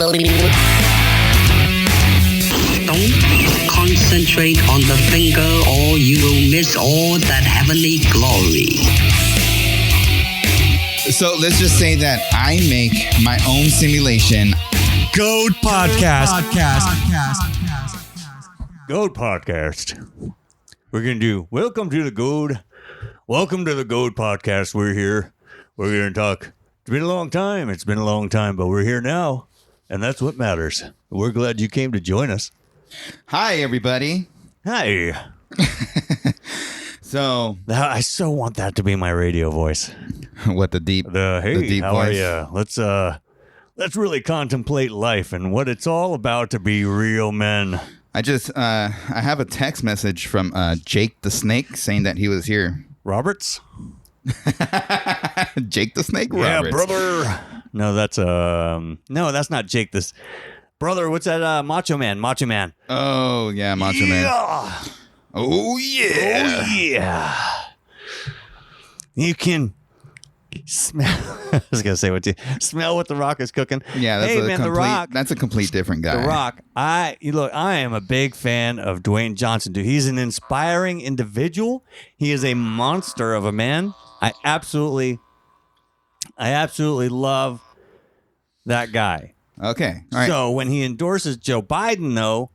Don't concentrate on the finger or you will miss all that heavenly glory. So let's just say that I make my own simulation. GOAD Podcast. GOAD Podcast. We're going to do Welcome to the GOAD. Welcome to the GOAD Podcast. We're here. We're going to talk. It's been a long time, but we're here now. And that's what matters. We're glad you came to join us. Hi, everybody. Hi. So I so want that to be my radio voice. What the deep How voice? are you? Let's really contemplate life and what it's all about to be real men. I have a text message from Jake the Snake saying that he was here. Roberts? Jake the Snake Yeah, Roberts. brother. No, that's not Jake this. Brother, what's that? Macho Man. Oh, yeah, Macho Man. Oh, yeah. Oh, yeah. You can smell. I was going to say smell what The Rock is cooking. Yeah, The Rock. That's a complete different guy. The Rock. I am a big fan of Dwayne Johnson, dude. He's an inspiring individual. He is a monster of a man. I absolutely love that guy. Okay. All right. So when he endorses Joe Biden, though,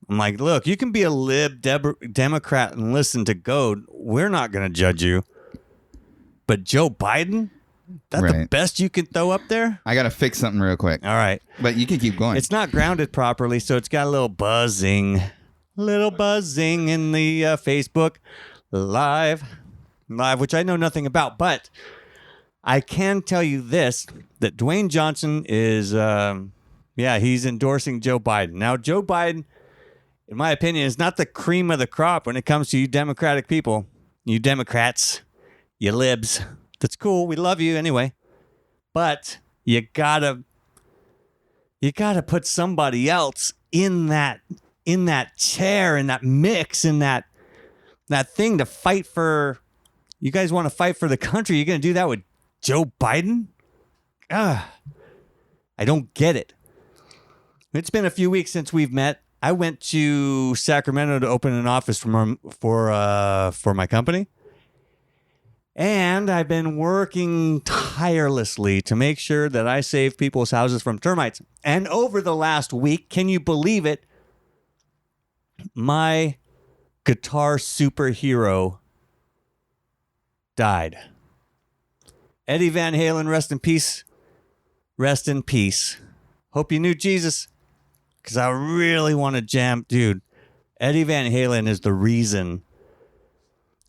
I'm like, look, you can be a lib Democrat and listen to GOAD. We're not going to judge you. But Joe Biden, that's the best you can throw up there? I got to fix something real quick. All right. But you can keep going. It's not grounded properly, so it's got a little buzzing in the Facebook live, which I know nothing about. But I can tell you this, that Dwayne Johnson is, he's endorsing Joe Biden. Now, Joe Biden, in my opinion, is not the cream of the crop when it comes to you Democratic people, you Democrats, you libs. That's cool. We love you anyway. But you gotta put somebody else in that chair, in that mix, in that thing to fight for. You guys want to fight for the country. You're going to do that with Joe Biden? I don't get it. It's been a few weeks since we've met. I went to Sacramento to open an office for my company. And I've been working tirelessly to make sure that I save people's houses from termites. And over the last week, can you believe it? My guitar superhero died. Eddie Van Halen, rest in peace. Rest in peace. Hope you knew Jesus. Because I really want to jam. Dude, Eddie Van Halen is the reason.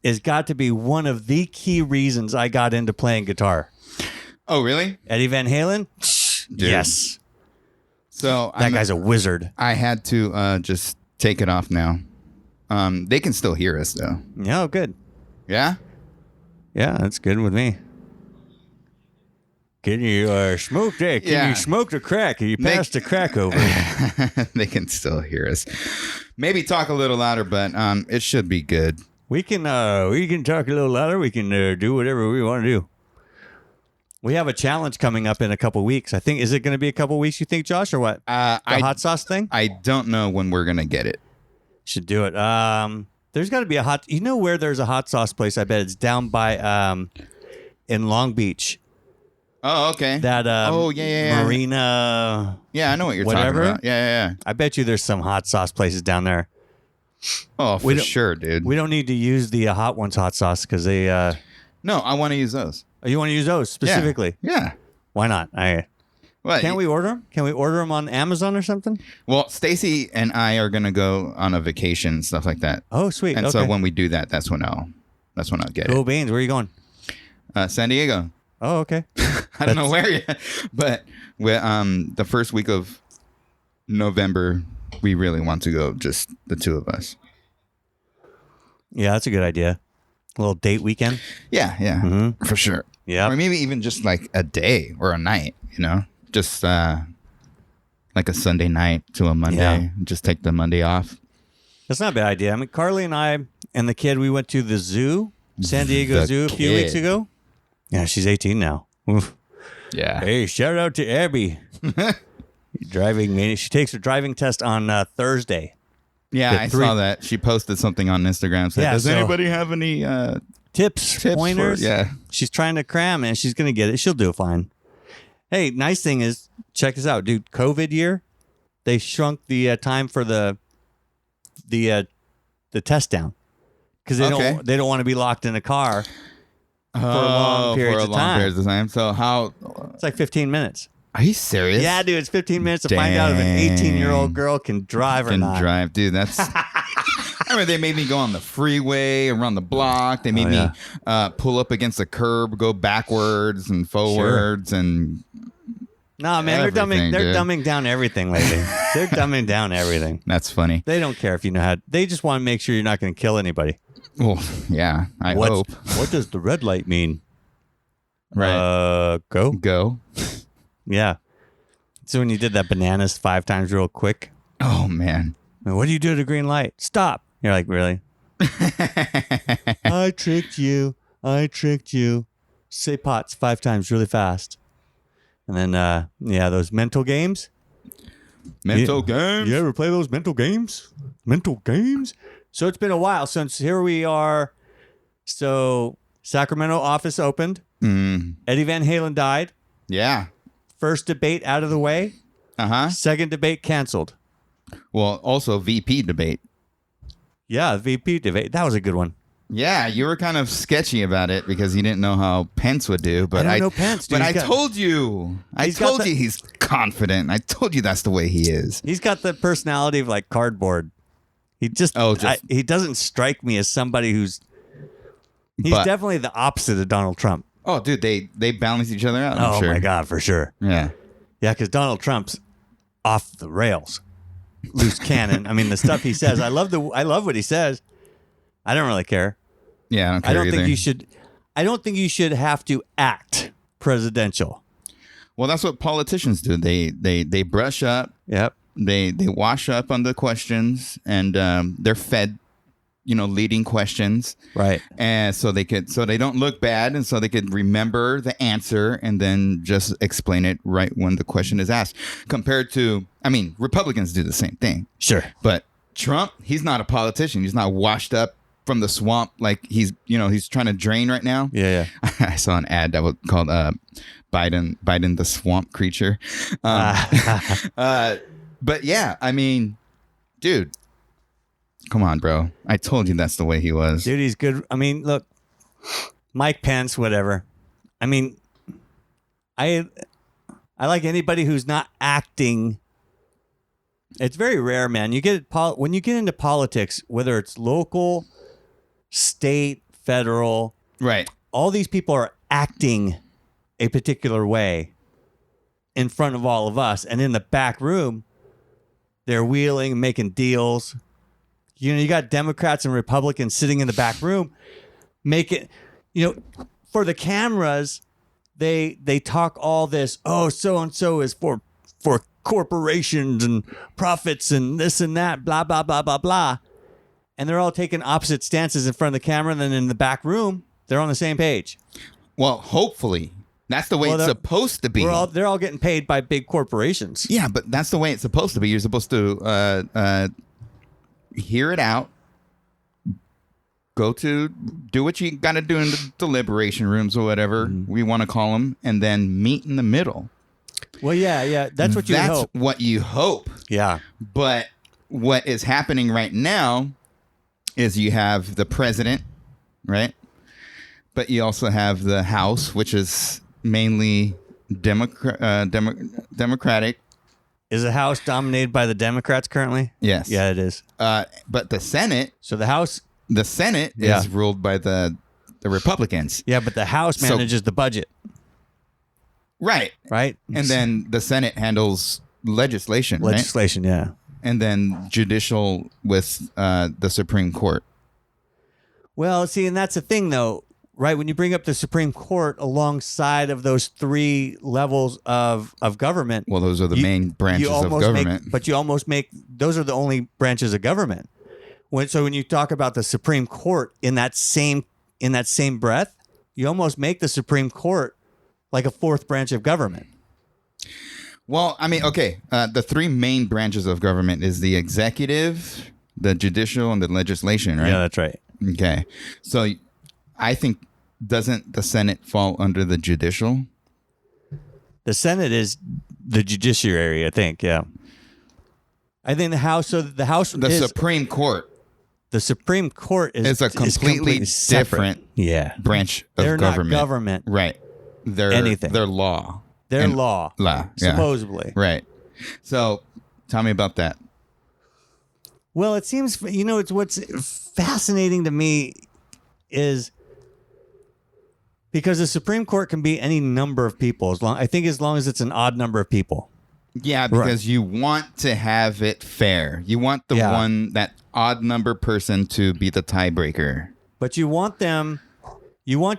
It's got to be one of the key reasons I got into playing guitar. Oh, really? Eddie Van Halen? Dude. Yes. So that guy's a wizard. I had to just take it off now. They can still hear us, though. Oh, good. Yeah? Yeah, that's good with me. Can you smoke that? Can you smoke the crack? Can you pass the crack over? They can still hear us. Maybe talk a little louder, but it should be good. We can talk a little louder. We can do whatever we want to do. We have a challenge coming up in a couple weeks. I think. Is it going to be a couple weeks, you think, Josh, or what? The hot sauce thing? I don't know when we're going to get it. Should do it. There's got to be a hot... You know where there's a hot sauce place? I bet it's down by... in Long Beach. Oh, okay. That Marina... Yeah, I know what you're talking about. Yeah. I bet you there's some hot sauce places down there. Oh, for sure, dude. We don't need to use the Hot Ones hot sauce because they... No, I want to use those. Oh, you want to use those specifically? Yeah. Why not? Can't we order them? Can we order them on Amazon or something? Well, Stacy and I are going to go on a vacation and stuff like that. Oh, sweet. And so when we do that, that's when I'll get it. Cool beans. Where are you going? San Diego. Oh, okay. I don't know where yet, but the first week of November, we really want to go, just the two of us. Yeah, that's a good idea. A little date weekend. Yeah, for sure. Yeah, or maybe even just like a day or a night. Just like a Sunday night to a Monday. Yeah. Just take the Monday off. That's not a bad idea. I mean, Carly and I and the kid, we went to the zoo, San Diego Zoo, a few weeks ago. Yeah, she's 18 now. Oof. Yeah. Hey, shout out to Abby. Driving mania. She takes her driving test on Thursday. Yeah, I saw that. She posted something on Instagram. Said, does anybody have any tips pointers? Yeah. She's trying to cram and she's going to get it. She'll do fine. Hey, nice thing is, check this out, dude. COVID year, they shrunk the time for the test down because they don't want to be locked in a car for long periods of time. So how? It's like 15 minutes. Are you serious? Yeah, dude. It's 15 minutes to find out if an 18-year-old girl can drive or not. Can drive, dude. That's. I remember they made me go on the freeway, around the block. They made me pull up against a curb, go backwards and forwards, and. No, man, they're dumbing down everything lately. They're dumbing down everything. That's funny. They don't care if you know how. They just want to make sure you're not going to kill anybody. Well, yeah, I hope. What does the red light mean? Right. Go. Go. Yeah. So when you did that bananas 5 times real quick. Oh, man. What do you do at a green light? Stop. You're like, really? I tricked you. Say pots 5 times really fast. And then, those mental games. Mental games? You ever play those mental games? So it's been a while since here we are. So Sacramento office opened. Eddie Van Halen died. Yeah. First debate out of the way. Second debate canceled. Well, also VP debate. Yeah, VP debate. That was a good one. Yeah, you were kind of sketchy about it because you didn't know how Pence would do. But I don't know Pence, dude. But I told you. I told you he's confident. I told you that's the way he is. He's got the personality of like cardboard. He he doesn't strike me as somebody he's definitely the opposite of Donald Trump. Oh, dude, they balance each other out. I'm sure. My God, for sure. Yeah. Yeah, because Donald Trump's off the rails. Loose cannon. I mean, the stuff he says. I love what he says. I don't really care. Yeah, I don't care either. I don't think you should have to act presidential. Well, that's what politicians do. They brush up. Yep. They wash up on the questions, and they're fed, leading questions. Right. And so they don't look bad, and so they could remember the answer and then just explain it right when the question is asked. Compared to, Republicans do the same thing. Sure. But Trump, he's not a politician. He's not washed up from the swamp like he's trying to drain right now. Yeah. I saw an ad that was called Biden the swamp creature. But yeah, dude, come on, bro. I told you that's the way he was. Dude, he's good. Look, Mike Pence, whatever. I like anybody who's not acting. It's very rare, man. When you get into politics, whether it's local, state, federal, right? All these people are acting a particular way in front of all of us, and in the back room, they're wheeling, making deals. You got Democrats and Republicans sitting in the back room, for the cameras, they talk all this. Oh, so and so is for corporations and profits and this and that, blah blah blah blah blah, and they're all taking opposite stances in front of the camera. And then in the back room, they're on the same page. Well, hopefully. That's the way it's supposed to be. They're all getting paid by big corporations. Yeah, but that's the way it's supposed to be. You're supposed to hear it out, go to do what you got to do in the deliberation rooms or whatever we want to call them, and then meet in the middle. Well, yeah, that's what you hope. That's what you hope. Yeah. But what is happening right now is you have the president, right? But you also have the House, which is mainly Democratic. Is the House dominated by the Democrats currently? Yes. Yeah, it is. But the Senate. So the Senate is ruled by the Republicans. Yeah, but the House manages the budget. Right. Right. And then the Senate handles legislation. Legislation, right? Yeah. And then judicial with the Supreme Court. Well, see, and that's the thing, though, right? When you bring up the Supreme Court alongside of those 3 levels of government. Well, those are the main branches of government. But you almost make those are the only branches of government. So when you talk about the Supreme Court in that same breath, you almost make the Supreme Court like a 4th branch of government. Well, I mean, okay. The three main branches of government is the executive, the judicial, and the legislation, right? Yeah, that's right. Okay. So I think, doesn't the Senate fall under the judicial? The Senate is the judiciary, I think. Yeah. I think the House. So the House. The Supreme Court The Supreme Court is a completely separate. different branch of They're government. not government. Right. They're Anything. They're law. They're And- law. Yeah. Supposedly. Right. So tell me about that. Well, it seems, it's what's fascinating to me is because the Supreme Court can be any number of people as long as it's an odd number of people. Yeah, because you want to have it fair. You want that odd number person to be the tiebreaker. But you want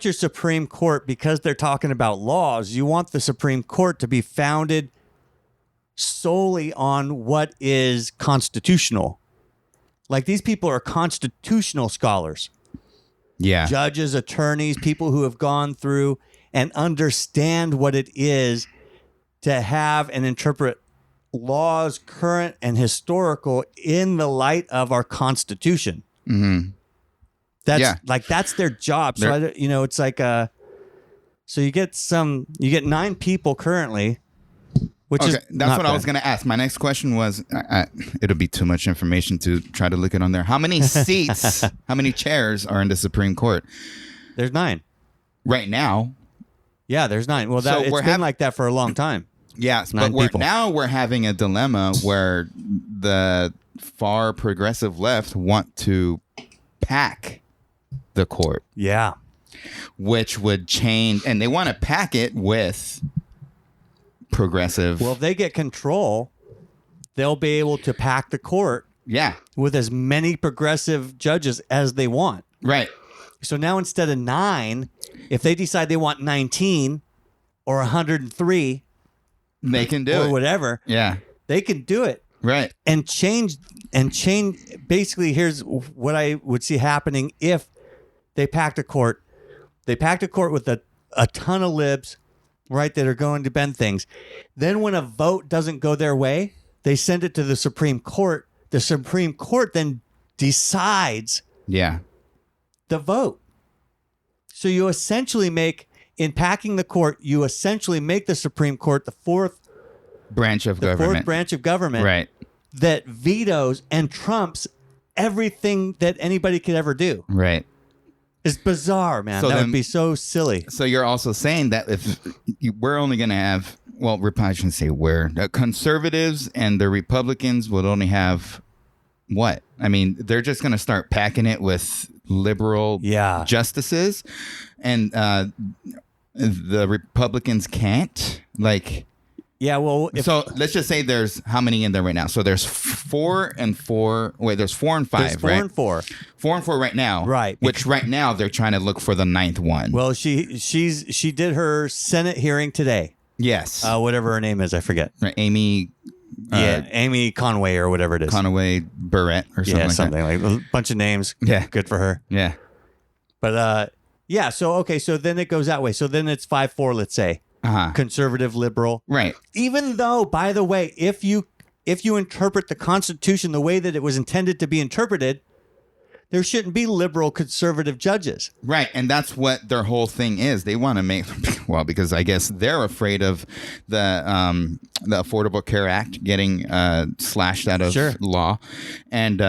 your Supreme Court, because they're talking about laws, you want the Supreme Court to be founded solely on what is constitutional. Like, these people are constitutional scholars. Yeah. Judges, attorneys, people who have gone through and understand what it is to have and interpret laws, current and historical, in the light of our Constitution. Mm-hmm. That's their job. So it's like so you get 9 people currently, which is that's what I was going to ask. My next question was, it'll be too much information to try to look it on there. How many seats, how many chairs are in the Supreme Court? There's 9 right now. Yeah, there's 9. Well, it's been like that for a long time. Yes, 9 but people. now we're having a dilemma where the far progressive left want to pack the court. Yeah. Which would change, and they want to pack it with progressive. Well, if they get control, they'll be able to pack the court with as many progressive judges as they want. Right. So now instead of 9, if they decide they want 19 or 103, they can do or it. whatever. Yeah. They can do it. Right. And change. Basically, here's what I would see happening if they packed a court. They packed a court with a ton of libs, right, that are going to bend things. Then when a vote doesn't go their way, they send it to the Supreme Court. The Supreme Court then decides the vote. So you essentially in packing the court, you essentially make the Supreme Court the fourth branch of government. Right. That vetoes and trumps everything that anybody could ever do. Right. It's bizarre, man. That would be so silly. So you're also saying that if we're only going to have, well, I shouldn't say the conservatives and the Republicans would only have what? I mean, they're just going to start packing it with liberal justices, and the Republicans can't. So let's just say there's how many in there right now? So there's 4 and 4. Wait, there's 4 and 5, there's 4 right? and 4. 4 and 4 right now, right? Which right now they're trying to look for the 9th one. Well, she did her Senate hearing today. Yes. Whatever her name is, I forget. Right, Amy. Amy Conway or whatever it is. Conway Barrett or something. Yeah, like something that. like a bunch of names. Yeah, good for her. Yeah, but so then it goes that way. So then it's 5-4, let's say. Conservative, liberal. Right. Even though, by the way, if you interpret the Constitution the way that it was intended to be interpreted, there shouldn't be liberal conservative judges. Right. And that's what their whole thing is. They want to make, well, because I guess they're afraid of the Affordable Care Act getting slashed out of law, and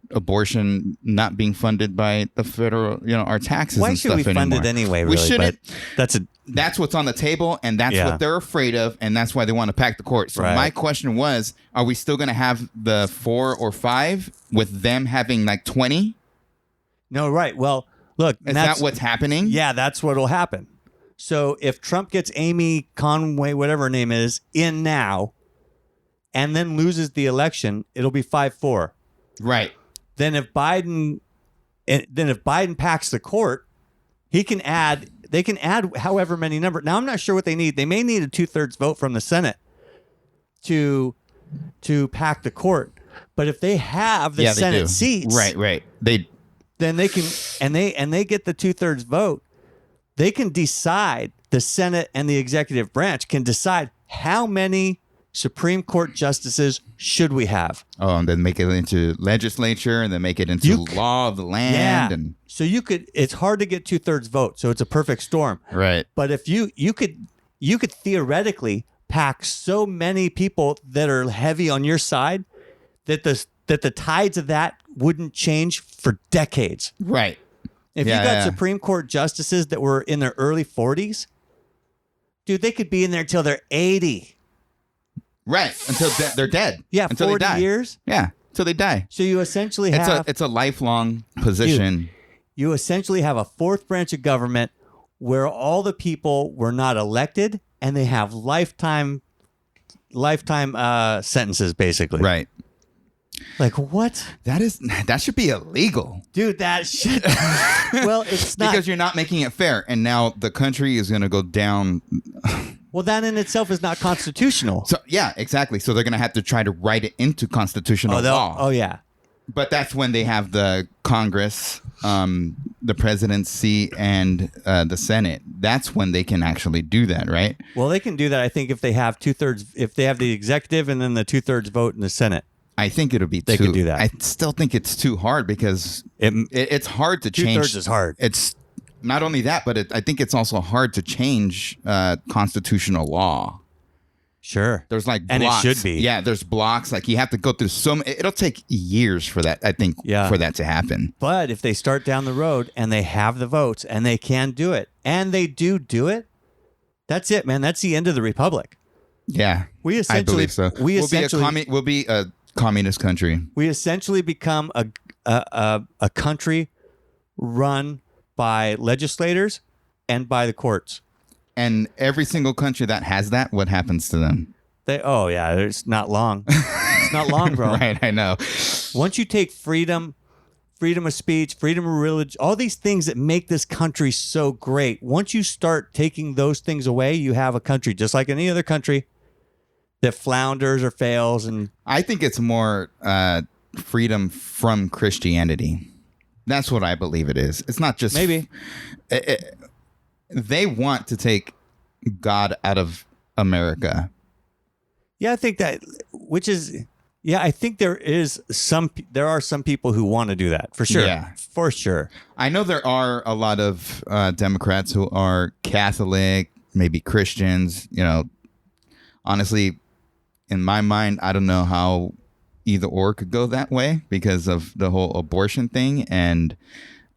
abortion not being funded by the federal, our taxes Why and stuff anymore. Why should we fund it anyway, really? We shouldn't. But that's what's on the table, and that's what they're afraid of, and that's why they want to pack the court. So my question was, are we still going to have the 4 or 5 with them having like 20? No, right. Well, look. Is that what's happening? Yeah, that's what will happen. So if Trump gets Amy Conway, whatever her name is, in now, and then loses the election, it'll be 5-4. Right. Then if Biden packs the court, they can add however many number. Now I'm not sure what they need. They may need a 2/3 vote from the Senate to pack the court. But if they have the Senate seats, right, then they can, and they get the 2/3 vote. They can decide. The Senate and the executive branch can decide How many Supreme Court justices should we have? Oh, and then make it into legislature, and then make it into law of the land. Yeah. And So it's hard to get 2/3 vote, so it's a perfect storm. right. But if you could theoretically pack so many people that are heavy on your side that the tides of that wouldn't change for decades. Right. If you got Supreme Court justices that were in their early 40s, dude, they could be in there till they're 80. Right. Until they're dead. Yeah, until 40 they die. years. Yeah. Until they die. So you essentially have It's a lifelong position. you essentially have a fourth branch of government where all the people were not elected and they have lifetime sentences, basically. Right. Like, what? That should be illegal. Dude, that shit. Well, it's not. Because you're not making it fair. And now the country is going to go down. Well, that in itself is not constitutional. So, yeah, exactly. So they're going to have to try to write it into constitutional law. Oh, yeah. But that's when they have the Congress, the presidency, and the Senate. That's when they can actually do that, right? Well, they can do that, I think, if they have 2/3, if they have the executive and then the 2/3 vote in the Senate. I think it'll be They could do that. I still think it's too hard because it's hard to change. 2/3 is hard. It's not only that, but I think it's also hard to change constitutional law. Sure. There's like And blocks. it should be. Yeah, there's blocks. Like you have to go through it'll take years for that, I think, for that to happen. But if they start down the road and they have the votes and they can do it, and they do it, that's it, man. That's the end of the republic. Yeah, I believe so. We'll be a communist country. We essentially become a country run by legislators and by the courts. And every single country that has that, what happens to them? It's not long. It's not long, bro. Right, I know. Once you take freedom of speech, freedom of religion, all these things that make this country so great, once you start taking those things away, you have a country just like any other country that flounders or fails. And I think it's more freedom from Christianity. That's what I believe it is. It's not just maybe. They want to take God out of America. Yeah, I think that, I think there are some people who want to do that for sure. Yeah, for sure. I know there are a lot of Democrats who are Catholic, maybe Christians. You know, honestly, in my mind, I don't know how either or could go that way because of the whole abortion thing. And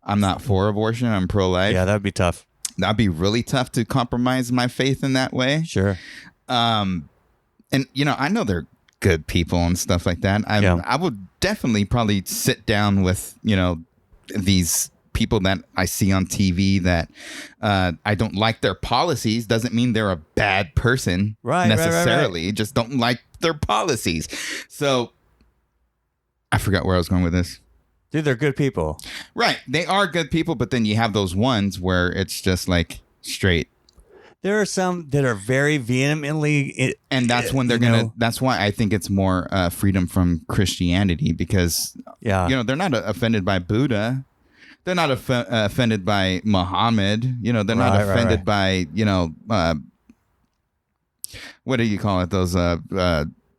I'm not for abortion. I'm pro-life. Yeah, that'd be tough. That'd be really tough to compromise my faith in that way. Sure. And, you know, I know they're good people and stuff like that. I would definitely probably sit down with, you know, these people that I see on TV that I don't like their policies. Doesn't mean they're a bad person necessarily. Right. Just don't like their policies. So I forgot where I was going with this. Dude, they're good people. Right. They are good people, but then you have those ones where it's just like straight. There are some that are very vehemently... And that's when they're going to... That's why I think it's more freedom from Christianity because, you know, they're not offended by Buddha. They're not offended by Muhammad. You know, they're not offended by, you know, what do you call it? Those...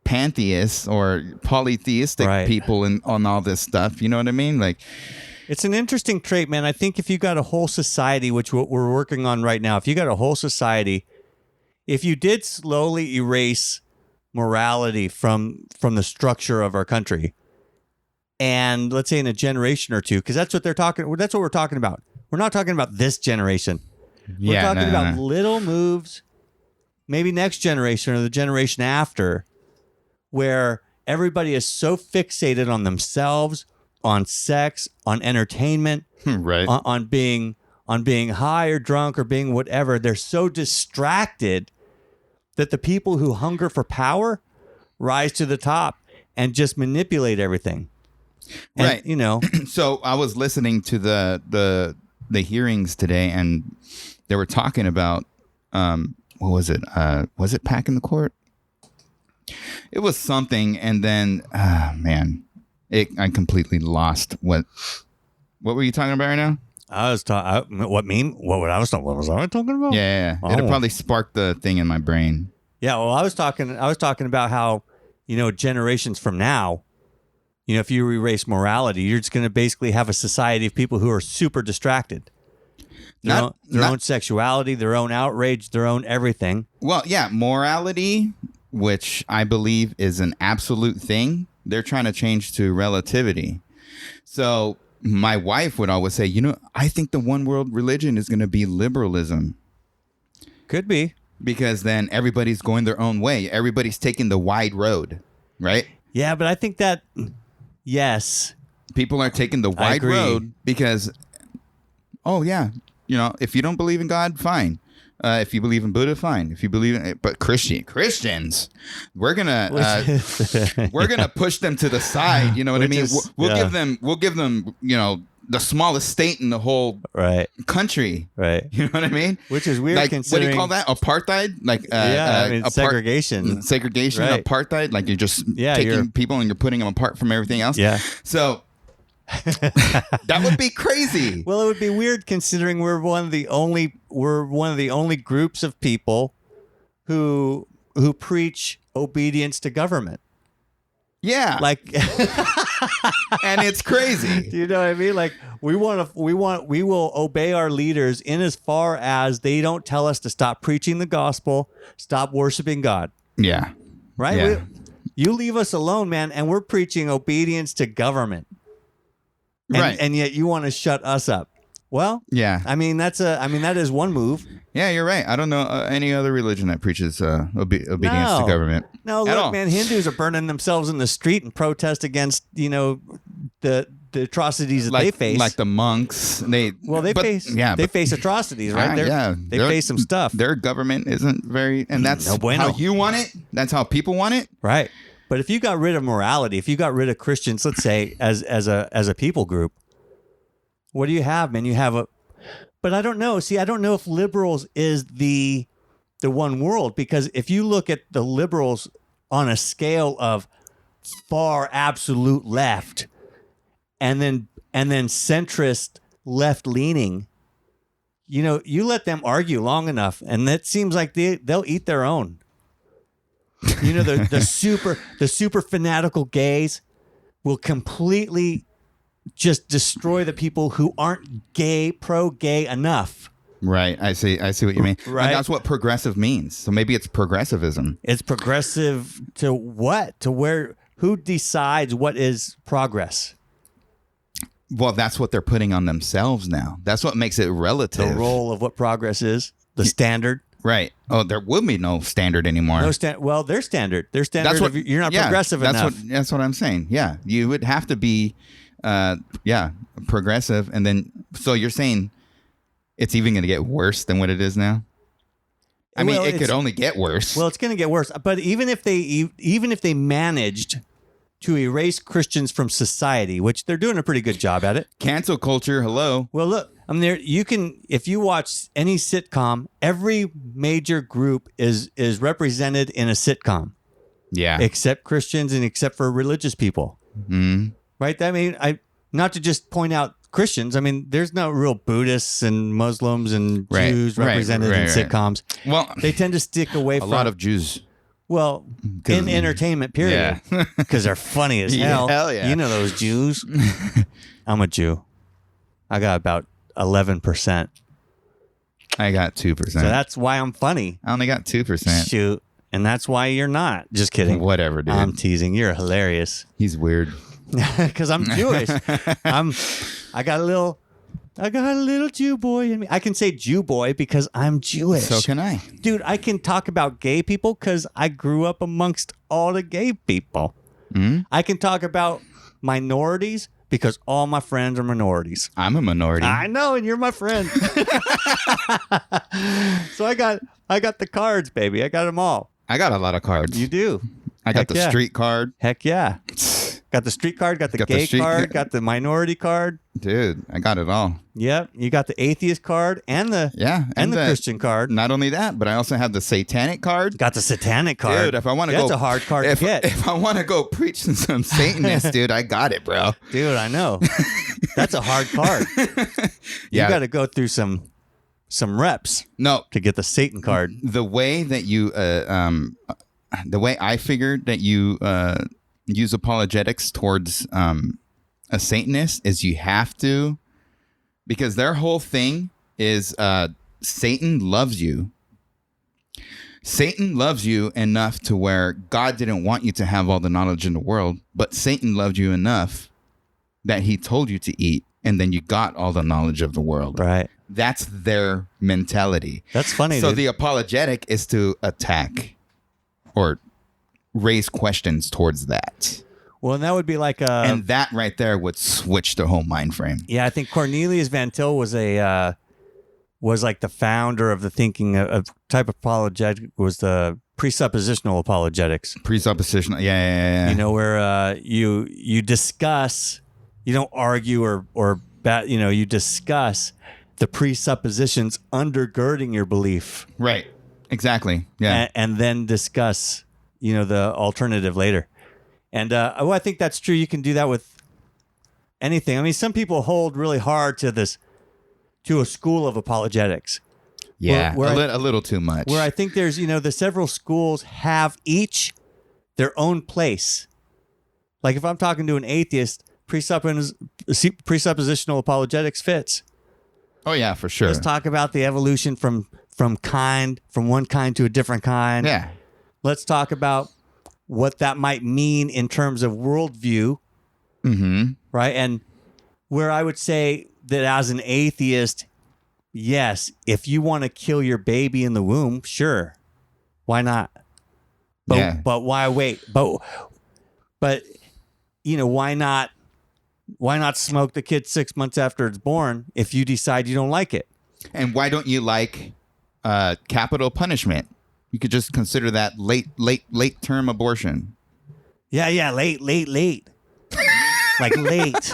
pantheists or polytheistic people and on all this stuff, you know what I mean? Like, it's an interesting trait, man. I think if you got a whole society, which what we're working on right now, if you got a whole society, if you did slowly erase morality from the structure of our country, and let's say in a generation or two, because that's what we're talking about. We're not talking about this generation. We're talking about little moves, maybe next generation or the generation after, where everybody is so fixated on themselves, on sex, on entertainment, right? On being high or drunk or being whatever. They're so distracted that the people who hunger for power rise to the top and just manipulate everything. And, right. You know. So I was listening to the hearings today, and they were talking about what was it? Was it packing the court? It was something, and then, man, I completely lost what were you talking about right now? I was talking. What meme? What was I talking about? Yeah. It'll probably spark the thing in my brain. Yeah, well, I was talking about how, generations from now, if you erase morality, you're just going to basically have a society of people who are super distracted. Their own sexuality, their own outrage, their own everything. Well, yeah, morality, which I believe is an absolute thing, they're trying to change to relativity. So my wife would always say, I think the one world religion is going to be liberalism. Could be. Because then everybody's going their own way. Everybody's taking the wide road, right? Yeah, but I think that, yes. People are taking the wide road because, if you don't believe in God, fine. If you believe in Buddha, fine. If you believe in, but Christians, we're gonna push them to the side. You know what I mean? We'll give them, the smallest state in the whole country. Right. You know what I mean? Which is weird. Like, what do you call that? Apartheid? Like, segregation. Segregation, right. Apartheid. Like you're just taking people and you're putting them apart from everything else. Yeah. So that would be crazy. Well, it would be weird considering we're one of the only groups of people who preach obedience to government. Yeah. Like, and it's crazy. Do you know what I mean? Like, we will obey our leaders in as far as they don't tell us to stop preaching the gospel, stop worshiping God. Yeah. Right? Yeah. You leave us alone, man, and we're preaching obedience to government. Right. And yet you want to shut us up. Well, yeah. That is one move. Yeah, you're right. I don't know any other religion that preaches obedience to government. No, look, man, Hindus are burning themselves in the street and protest against, the atrocities that they face. Like the monks. They face atrocities, right? They face some stuff. Their government isn't very, and that's how you want it. That's how people want it. Right. But if you got rid of morality, if you got rid of Christians, let's say as a people group, what do you have, man? You have but I don't know. See, I don't know if liberals is the one world, because if you look at the liberals on a scale of far absolute left and then centrist left leaning, you let them argue long enough and that seems like they'll eat their own. The super fanatical gays will completely just destroy the people who aren't pro-gay enough. Right. I see what you mean. Right. And that's what progressive means. So maybe it's progressivism. It's progressive to what? To where? Who decides what is progress? Well, that's what they're putting on themselves now. That's what makes it relative. The role of what progress is. The standard. Right. Oh, there would be no standard anymore. Well, their standard. Their standard. That's what, you're not progressive enough. That's what I'm saying. Yeah. You would have to be progressive, and then so you're saying it's even going to get worse than what it is now? I mean, it could only get worse. Well, it's going to get worse. But even if they managed to erase Christians from society, which they're doing a pretty good job at it. Cancel culture, hello. Well, look, if you watch any sitcom, every major group is represented in a sitcom. Yeah. Except Christians and except for religious people. Mm-hmm. Right? I mean, not to just point out Christians. I mean, there's no real Buddhists and Muslims and Jews represented in sitcoms. Well, they tend to stick away from a lot of Jews. Well, in entertainment, period. Because they're funny as hell. Hell yeah. You know those Jews. I'm a Jew. I got about 11%. I got 2%. So that's why I'm funny. I only got 2%. Shoot. And that's why you're not. Just kidding. Whatever, dude. I'm teasing. You're hilarious. He's weird. Because I'm Jewish. I got a little Jew boy in me. I can say Jew boy because I'm Jewish. So can I. Dude, I can talk about gay people because I grew up amongst all the gay people. Mm-hmm. I can talk about minorities because all my friends are minorities. I'm a minority. I know, and you're my friend. So I got the cards, baby. I got them all. I got a lot of cards. You do. I got the street card. Heck yeah. Got the street card, got the gay card, got the minority card. Dude, I got it all. Yep. You got the atheist card and the Christian card. Not only that, but I also have the satanic card. Got the satanic card. Dude, if I want to That's a hard card to get. If I want to go preach to some Satanists, dude, I got it, bro. Dude, I know. That's a hard card. You got to go through some some reps No, to get the Satan card. the way that you, the way I figured that you use apologetics towards a Satanist is you have to, because their whole thing is Satan loves you. Satan loves you enough to where God didn't want you to have all the knowledge in the world, but Satan loved you enough that he told you to eat, and then you got all the knowledge of the world. Right. That's their mentality. That's funny. So dude. the apologetic is to attack or raise questions towards that. Well, and that would be like And that right there would switch the whole mind frame. yeah, I think Cornelius Van Til was like the founder of the thinking of type of apologetic was the presuppositional apologetics. Presuppositional. Yeah. You know, where you discuss, you don't argue or you discuss the presuppositions undergirding your belief. Right. Exactly. Yeah. And then discuss, the alternative later. And I think that's true. You can do that with anything. I mean, some people hold really hard to a school of apologetics. Yeah. Where A little too much. Where I think there's, the several schools have each their own place. Like if I'm talking to an atheist, presuppositional apologetics fits. Oh yeah, for sure. Let's talk about the evolution from one kind to a different kind. Yeah. Let's talk about what that might mean in terms of worldview. Mm-hmm. Right. And where I would say that as an atheist, yes, if you want to kill your baby in the womb, sure. Why not? But why wait? But why not smoke the kid 6 months after it's born if you decide you don't like it? And why don't you like capital punishment? You could just consider that late term abortion. Yeah, late. Like late.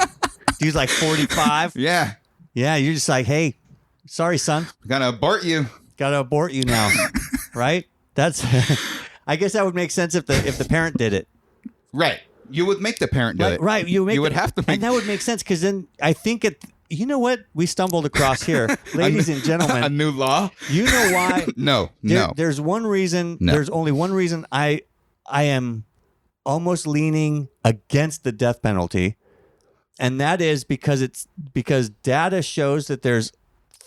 Dude's like 45. Yeah. Yeah, you're just like, hey, sorry, son. Gotta abort you. Gotta abort you now. Right? That's I guess that would make sense if the parent did it. Right. You would make the parent do it. Right. You would have to make and that would make sense because then I think you know what we stumbled across here, ladies and gentlemen. A new law? You know why? No. There's one reason. No. There's only one reason I am almost leaning against the death penalty, and that is because data shows that there's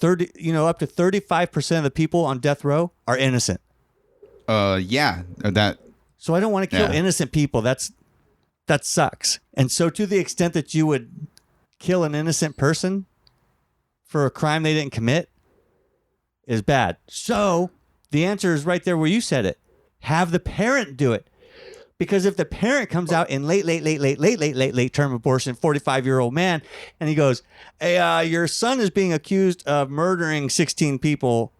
up to 35% of the people on death row are innocent. Yeah. That. So I don't want to kill innocent people. That sucks. And so to the extent that you would kill an innocent person for a crime they didn't commit is bad. So the answer is right there where you said it. Have the parent do it. Because if the parent comes out in late term abortion, 45-year-old man, and he goes, hey, your son is being accused of murdering 16 people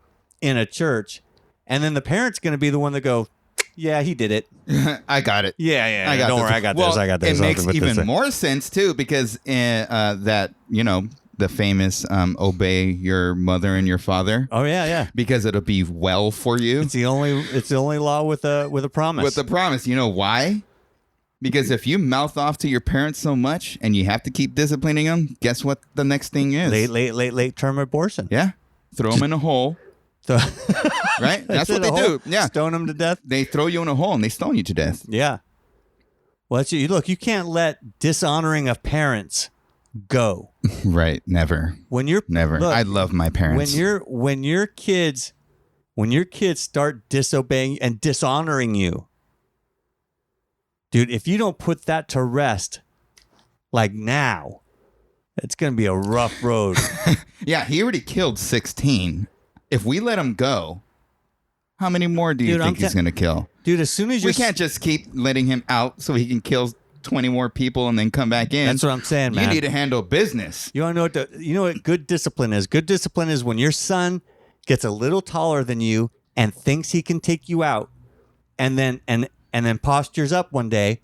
in a church. And then the parent's going to be the one that go, yeah, he did it. I got it. Yeah. Don't worry, I got this. I got this. It makes even more sense too because that the famous obey your mother and your father. Oh yeah. Because it'll be well for you. It's the only law with a promise. With a promise. You know why? Because if you mouth off to your parents so much and you have to keep disciplining them, guess what the next thing is? Late term abortion. Yeah. Throw them in a hole. Right? That's what they do. Yeah. Stone them to death. They throw you in a hole and they stone you to death. Yeah. Well, look, you can't let dishonoring of parents go. Right. Never. Never. Look, I love my parents. When your kids start disobeying and dishonoring you, dude, if you don't put that to rest, like now, it's going to be a rough road. Yeah. He already killed 16. If we let him go, how many more do you think he's going to kill? Dude, as soon as we can't just keep letting him out so he can kill 20 more people and then come back in. That's what I'm saying, man. You need to handle business. You want to know what good discipline is? Good discipline is when your son gets a little taller than you and thinks he can take you out, and then postures up one day,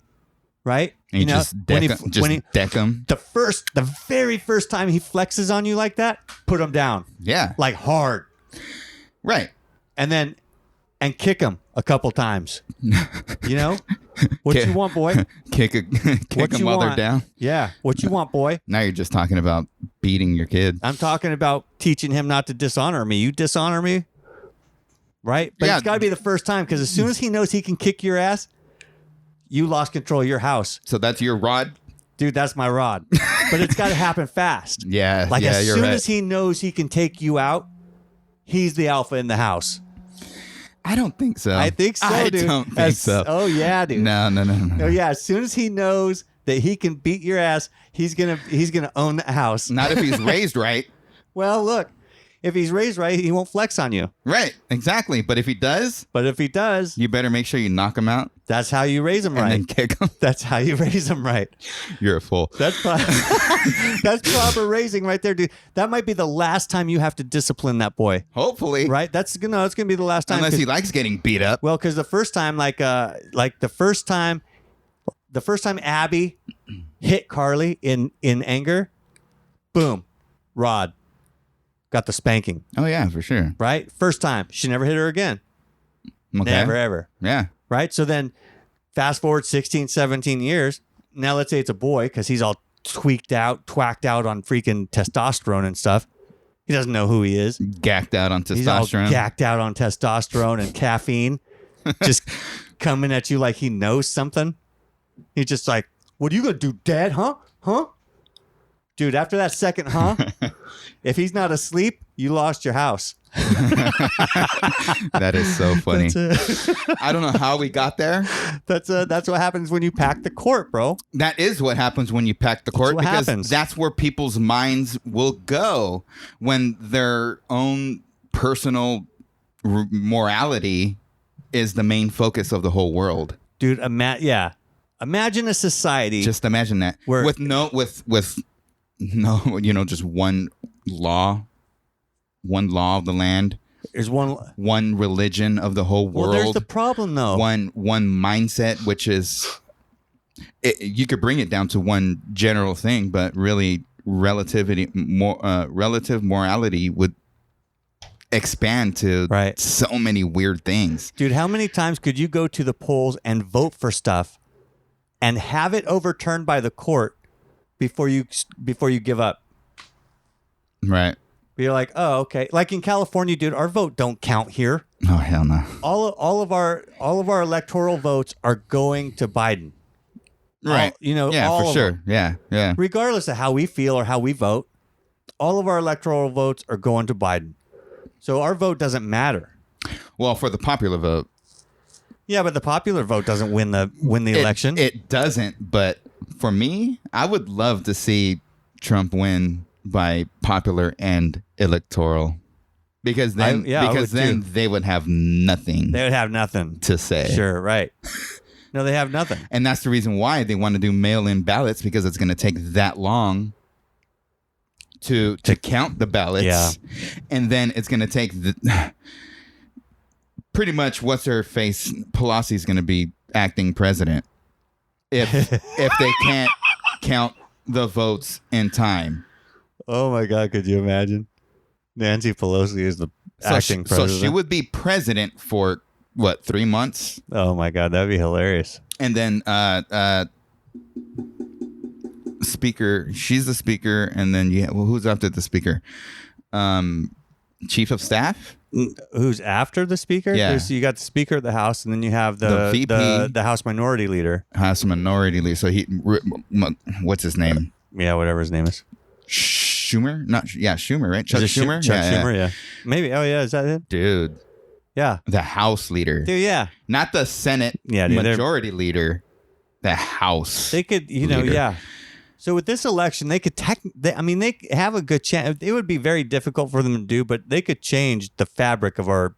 right? And just deck him. The very first time he flexes on you like that, put him down. Yeah. Like hard. Right. And kick him a couple times. What you want, boy? Kick What a you mother want? down. Yeah. What you want, boy? Now you're just talking about beating your kid. I'm talking about teaching him not to dishonor me. You dishonor me, right? But Yeah. it's got to be the first time, because as soon as he knows he can kick your ass, you lost control of your house. So that's your rod? Dude, that's my rod. But it's got to happen fast. Yeah. Like yeah, as you're soon right. as he knows he can take you out, he's the alpha in the house. I don't think so. I think so, I dude. don't think so. Oh yeah, dude. No. Oh yeah, as soon as he knows that he can beat your ass, he's gonna own the house. Not if he's raised right. Well, look, if he's raised right, he won't flex on you. Right. Exactly. But if he does, But if he does, you better make sure you knock him out that's how you raise him and right. then kick him. That's how you raise him right. You're a fool. That's that's proper raising right there, dude. That might be the last time you have to discipline that boy, Hopefully. right? It's gonna be the last time. Unless 'cause- he likes getting beat up. Well, because the first time, the first time Abby hit Carly in anger, boom, Rod got the spanking. Oh, yeah, for sure. Right, first time she never hit her again, Okay. never ever. Yeah. Right, so then fast forward 16, 17 years. Now let's say it's a boy because he's all twacked out on freaking testosterone and stuff. He doesn't know who he is. Gacked out on He's all testosterone. gacked out on testosterone and caffeine, just coming at you like he knows something. He's just like, "What are you gonna do, Dad? Huh? Dude, after that second, if he's not asleep, you lost your house." That is so funny. That's I don't know how we got there. that's what happens when you pack the court, bro. That is what happens when you pack the court, what because happens. that's where people's minds will go when their own personal morality is the main focus of the whole world. Dude, imagine a society. Just imagine that Where- with no, just one law of the land, there's one religion of the whole world. Well, there's the problem though. one mindset, which is you could bring it down to one general thing, but really relative morality would expand to Right. so many weird things. Dude, how many times could you go to the polls and vote for stuff and have it overturned by the court before you give up? Right. You're like, oh, okay. Like in California, dude, our vote don't count here. Oh, hell no. All of our electoral votes are going to Biden. Right. Yeah, all for of sure. them. Yeah. Regardless of how we feel or how we vote, all of our electoral votes are going to Biden. So our vote doesn't matter. Well, for the popular vote, Yeah, but the popular vote doesn't win the election. It doesn't, but for me, I would love to see Trump win by popular and electoral, because then I would too. they would have nothing They would have nothing to say. Sure, right. No, they have nothing. And that's the reason why they want to do mail-in ballots, because it's going to take that long to count the ballots. Yeah. And then it's going to take pretty much what's her face, Pelosi's going to be acting president if they can't count the votes in time. Oh my God, could you imagine? Nancy Pelosi is the acting president. So she would be president for what, 3 months? Oh my God, that'd be hilarious. And then speaker, she's the speaker, and then who's after the speaker? Chief of staff? Who's after the speaker? Yeah. You got the speaker of the House, and then you have the VP. the House Minority Leader. House Minority Leader. So what's his name? Yeah, whatever his name is. Schumer? Schumer, right? Chuck Is it Schumer? Chuck Schumer, yeah. Maybe. Oh yeah, is that it? Dude, Yeah. the House leader. Dude, yeah. Not the Senate Yeah, dude, majority leader. The House. They could, leader. Yeah. So with this election, they could they have a good chance. It would be very difficult for them to do, but they could change the fabric of our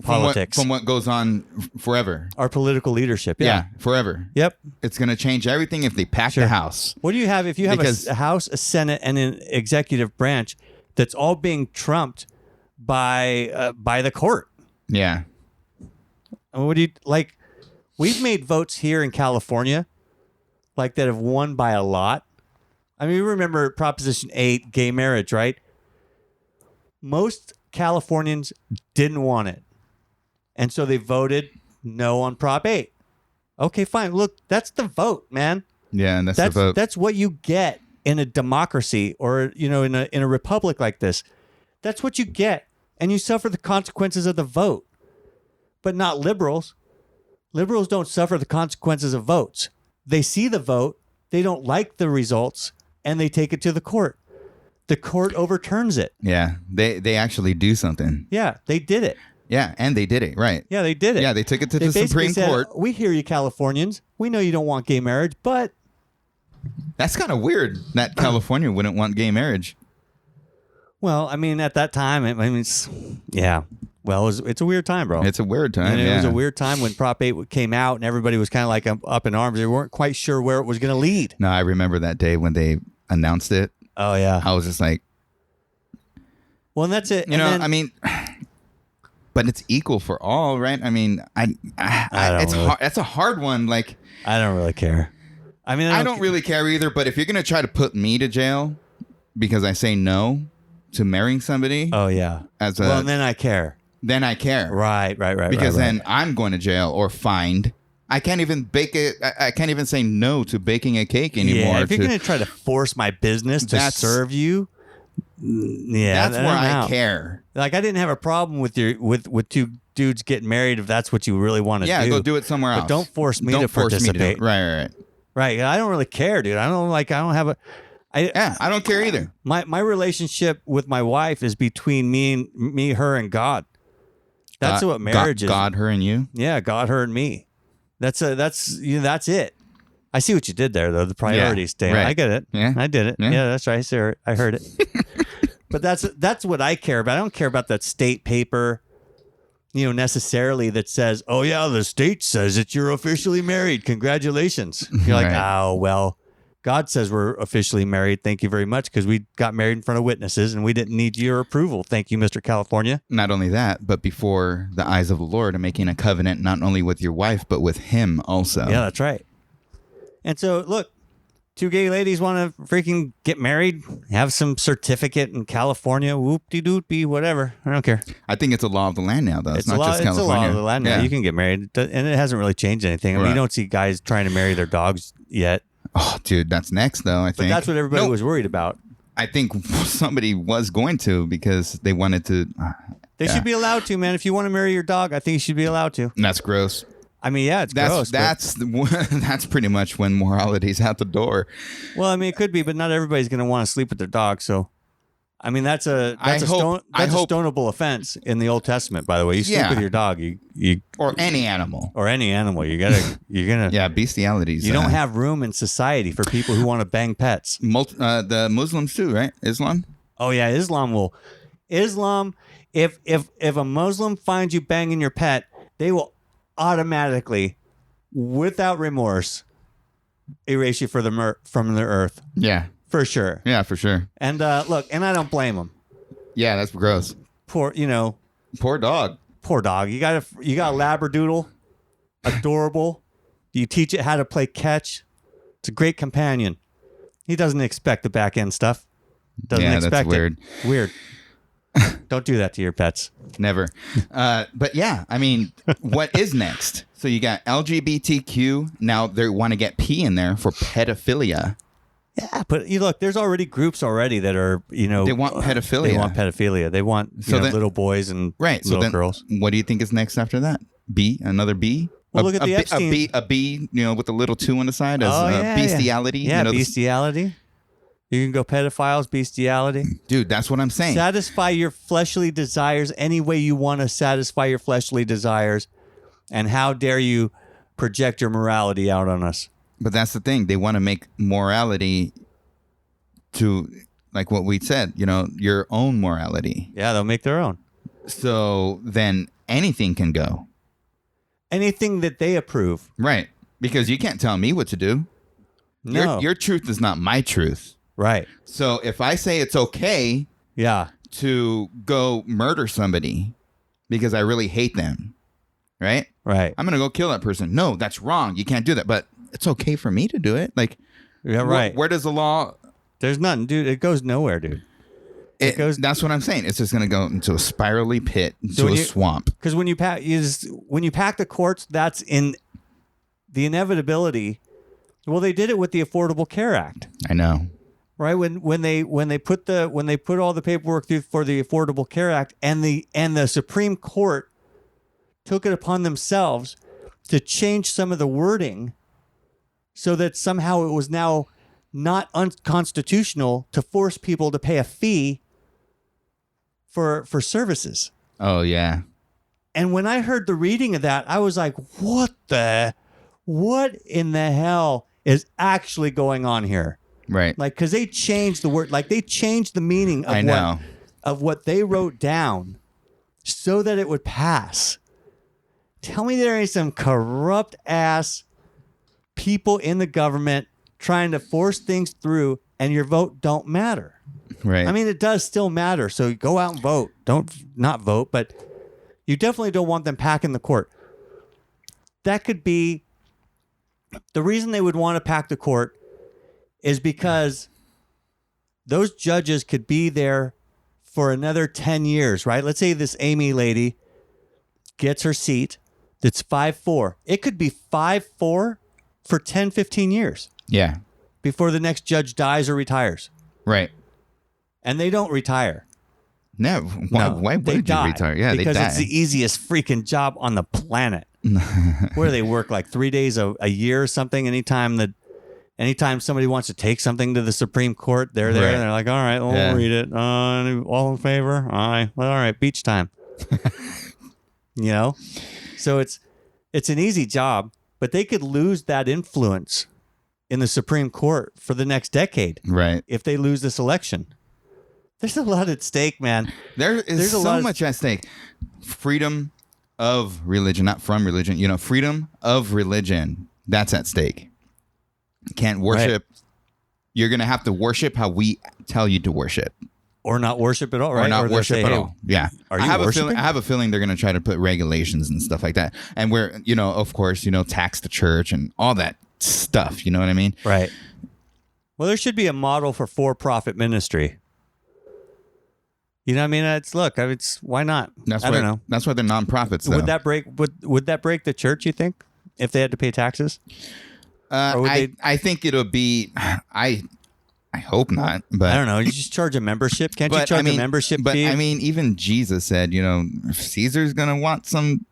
politics, from what goes on forever. our political leadership. Yeah, forever. Yep. It's going to change everything if they pack the House. What do you have if you have Because- a House, a Senate, and an executive branch that's all being trumped by the court? Yeah. And what do you like? We've made votes here in California like that have won by a lot. I mean, remember Proposition 8, gay marriage, right? Most Californians didn't want it. And so they voted no on Prop 8. Okay, fine. Look, that's the vote, man. Yeah, and that's the vote. That's what you get in a democracy, or in a republic like this. That's what you get, and you suffer the consequences of the vote. But not liberals. Liberals don't suffer the consequences of votes. They see the vote, they don't like the results, and they take it to the court. The court overturns it. Yeah, they actually do something. Yeah, they did it. Yeah, and they did it, right. Yeah, they did it. Yeah, they took it to They the basically Supreme said, Court. We hear you, Californians. We know you don't want gay marriage, but... That's kind of weird that California wouldn't want gay marriage. Well, I mean, at that time, yeah. Well, it's a weird time, bro. It's a weird time, It was a weird time when Prop 8 came out and everybody was kind of like up in arms. They weren't quite sure where it was going to lead. No, I remember that day when they announced it. Oh, yeah. I was just like... Well, and that's it. I mean... But it's equal for all, right? I mean, it's a hard one. Like, I don't really care. I mean, I don't really care either. But if you're gonna try to put me to jail because I say no to marrying somebody, oh yeah, and then I care. Then I care, right. Because then I'm going to jail or fined. I can't even bake it. I can't even say no to baking a cake anymore. Yeah, if you're gonna try to force my business to serve you. Yeah, that's where I care. Like, I didn't have a problem with with two dudes getting married if that's what you really want to do. Yeah, go do it somewhere else. But don't force me to participate. Right. Right. I don't really care, dude. I don't have I don't care either. My relationship with my wife is between me, her, and God. That's what marriage is. God, her, and you. Yeah, God, her, and me. That's it. I see what you did there, though. The priorities thing. Right. I get it. Yeah, I did it. Yeah, that's right. I heard it. But that's what I care about. I don't care about that state paper, necessarily that says, "Oh yeah, the state says that you're officially married. Congratulations." You're like, "Oh well, God says we're officially married. Thank you very much, because we got married in front of witnesses and we didn't need your approval. Thank you, Mr. California." Not only that, but before the eyes of the Lord, and making a covenant not only with your wife but with Him also. Yeah, that's right. And so, look, two gay ladies want to freaking get married, have some certificate in California, whoop-de-doop-de, whatever. I don't care. I think it's a law of the land now, though. It's not just California. It's a law of the land now. You can get married, and it hasn't really changed anything. I mean, you don't see guys trying to marry their dogs yet. Oh, dude, that's next, though, I think. But that's what everybody was worried about. I think somebody was going to, because they wanted to. They should be allowed to, man. If you want to marry your dog, I think you should be allowed to. That's gross. I mean, yeah, it's gross. That's pretty much when morality's out the door. Well, I mean, it could be, but not everybody's going to want to sleep with their dog. So, I mean, that's a stonable offense in the Old Testament. By the way, you sleep with your dog, you or any animal, you're gonna bestialities. You don't have room in society for people who want to bang pets. The Muslims too, right? Islam. Oh yeah, Islam. If a Muslim finds you banging your pet, they will automatically, without remorse, erase you from the earth. Yeah, for sure. Yeah, for sure. And look, and I don't blame them. Yeah, that's gross. Poor dog. Poor dog. You got a Labradoodle, adorable. You teach it how to play catch. It's a great companion. He doesn't expect the back end stuff. That's weird. Weird. Don't do that to your pets. Never. But yeah, I mean, what is next? So you got LGBTQ. Now they want to get P in there for pedophilia. Yeah, but look, there's already groups that are, they want pedophilia. They want pedophilia. They want little boys and little girls. What do you think is next after that? B? Another B? Well, look at the Epstein. A B, with the little 2 on the side as bestiality. Yeah, bestiality. You can go pedophiles, bestiality. Dude, that's what I'm saying. Satisfy your fleshly desires any way you want to satisfy your fleshly desires. And how dare you project your morality out on us? But that's the thing. They want to make morality to, like what we said, your own morality. Yeah, they'll make their own. So then anything can go. Anything that they approve. Right. Because you can't tell me what to do. No. Your truth is not my truth. Right. So if I say it's okay to go murder somebody because I really hate them, right? Right. I'm going to go kill that person. No, that's wrong. You can't do that. But it's okay for me to do it. Like, yeah, right. Where does the law? There's nothing, dude. It goes nowhere, dude. That's what I'm saying. It's just going to go into a spirally pit, into a swamp. Because when you pack the courts, that's in the inevitability. Well, they did it with the Affordable Care Act. I know. Right, when they put all the paperwork through for the Affordable Care Act, and the Supreme Court took it upon themselves to change some of the wording so that somehow it was now not unconstitutional to force people to pay a fee for services. Oh yeah. And when I heard the reading of that, I was like, what in the hell is actually going on here? Right. Like, because they changed the word, like they changed the meaning of what they wrote down so that it would pass. Tell me there ain't some corrupt ass people in the government trying to force things through and your vote don't matter. Right. I mean, it does still matter. So go out and vote. Don't not vote, but you definitely don't want them packing the court. That could be the reason they would want to pack the court is because those judges could be there for another 10 years, right? Let's say this Amy lady gets her seat. That's 5-4. It could be 5-4 for 10, 15 years. Yeah. Before the next judge dies or retires. Right. And they don't retire. No. Why would you retire? Yeah, because they die. it's the easiest freaking job on the planet. Where they work like 3 days a year or something. Anytime somebody wants to take something to the Supreme Court, they're there and they're like, all right, we'll read it. All in favor? Aye. Well, all right, beach time. So it's an easy job, but they could lose that influence in the Supreme Court for the next decade. Right. If they lose this election. There's a lot at stake, man. There's so much at stake. Freedom of religion, not from religion, freedom of religion. That's at stake. Can't worship. Right. You're going to have to worship how we tell you to worship. Or not worship at all, right? Or not worship at all. Yeah. Are you worshiping? I have a feeling they're going to try to put regulations and stuff like that. And we're, of course, tax the church and all that stuff. You know what I mean? Right. Well, there should be a model for-profit ministry. You know what I mean? Why not? I don't know. That's why they're nonprofits, though. Would that break the church, you think, if they had to pay taxes? I think it'll be. I hope not, but I don't know. You just charge a membership. Can't you charge a membership fee? But I mean, even Jesus said, if Caesar's gonna want some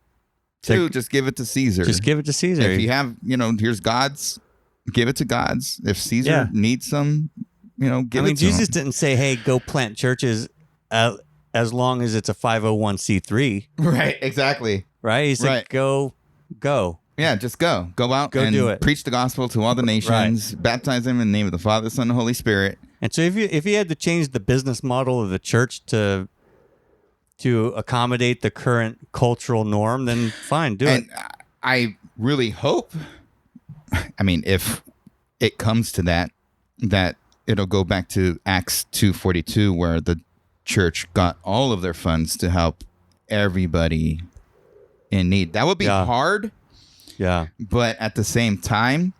too, just give it to Caesar. Just give it to Caesar. If you have, here's God's, give it to God's. If Caesar needs some, give it to him. Jesus didn't say, "Hey, go plant churches," as long as it's a 501c3. Right. Exactly. Right. He said, "Go." Yeah, just go out and do it. Preach the gospel to all the nations, baptize them in the name of the Father, Son, and Holy Spirit. And so if you had to change the business model of the church to accommodate the current cultural norm, then fine, do it. I really hope, if it comes to that it'll go back to Acts 2:42, where the church got all of their funds to help everybody in need. That would be hard. Yeah. But at the same time,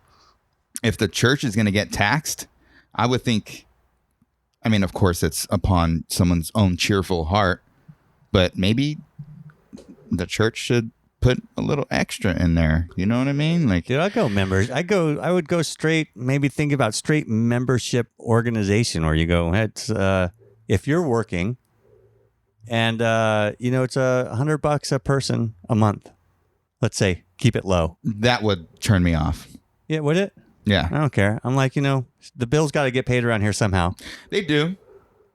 if the church is going to get taxed, I would think, of course, it's upon someone's own cheerful heart, but maybe the church should put a little extra in there. You know what I mean? Like, dude, I would go straight, maybe think about straight membership organization where you go, if you're working and, it's $100 a person a month, let's say, keep it low. That would turn me off. Yeah, would it? Yeah. I don't care. I'm like, the bills got to get paid around here somehow. They do.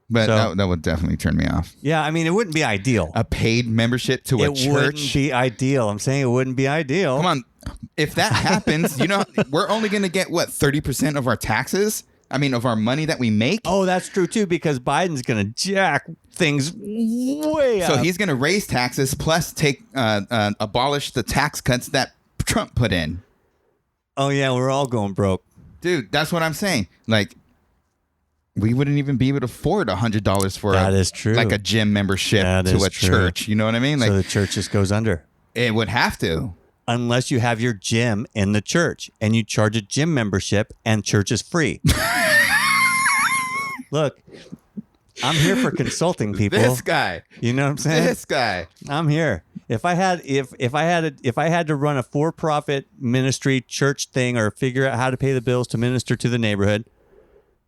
But that would definitely turn me off. Yeah, it wouldn't be ideal. A paid membership to a church. It wouldn't be ideal. I'm saying it wouldn't be ideal. Come on. If that happens, we're only going to get, 30% of our taxes? Of our money that we make? Oh, that's true, too, because Biden's going to jack things way up. So he's going to raise taxes plus abolish the tax cuts that Trump put in. Oh, yeah, we're all going broke. Dude, that's what I'm saying. Like, we wouldn't even be able to afford $100 for that is true. Like a gym membership to a church. You know what I mean? Like, so the church just goes under. It would have to. Unless you have your gym in the church and you charge a gym membership and church is free. Look, I'm here for consulting people. This guy. You know what I'm saying? This guy. I'm here. If I had to run a for-profit ministry church thing or figure out how to pay the bills to minister to the neighborhood,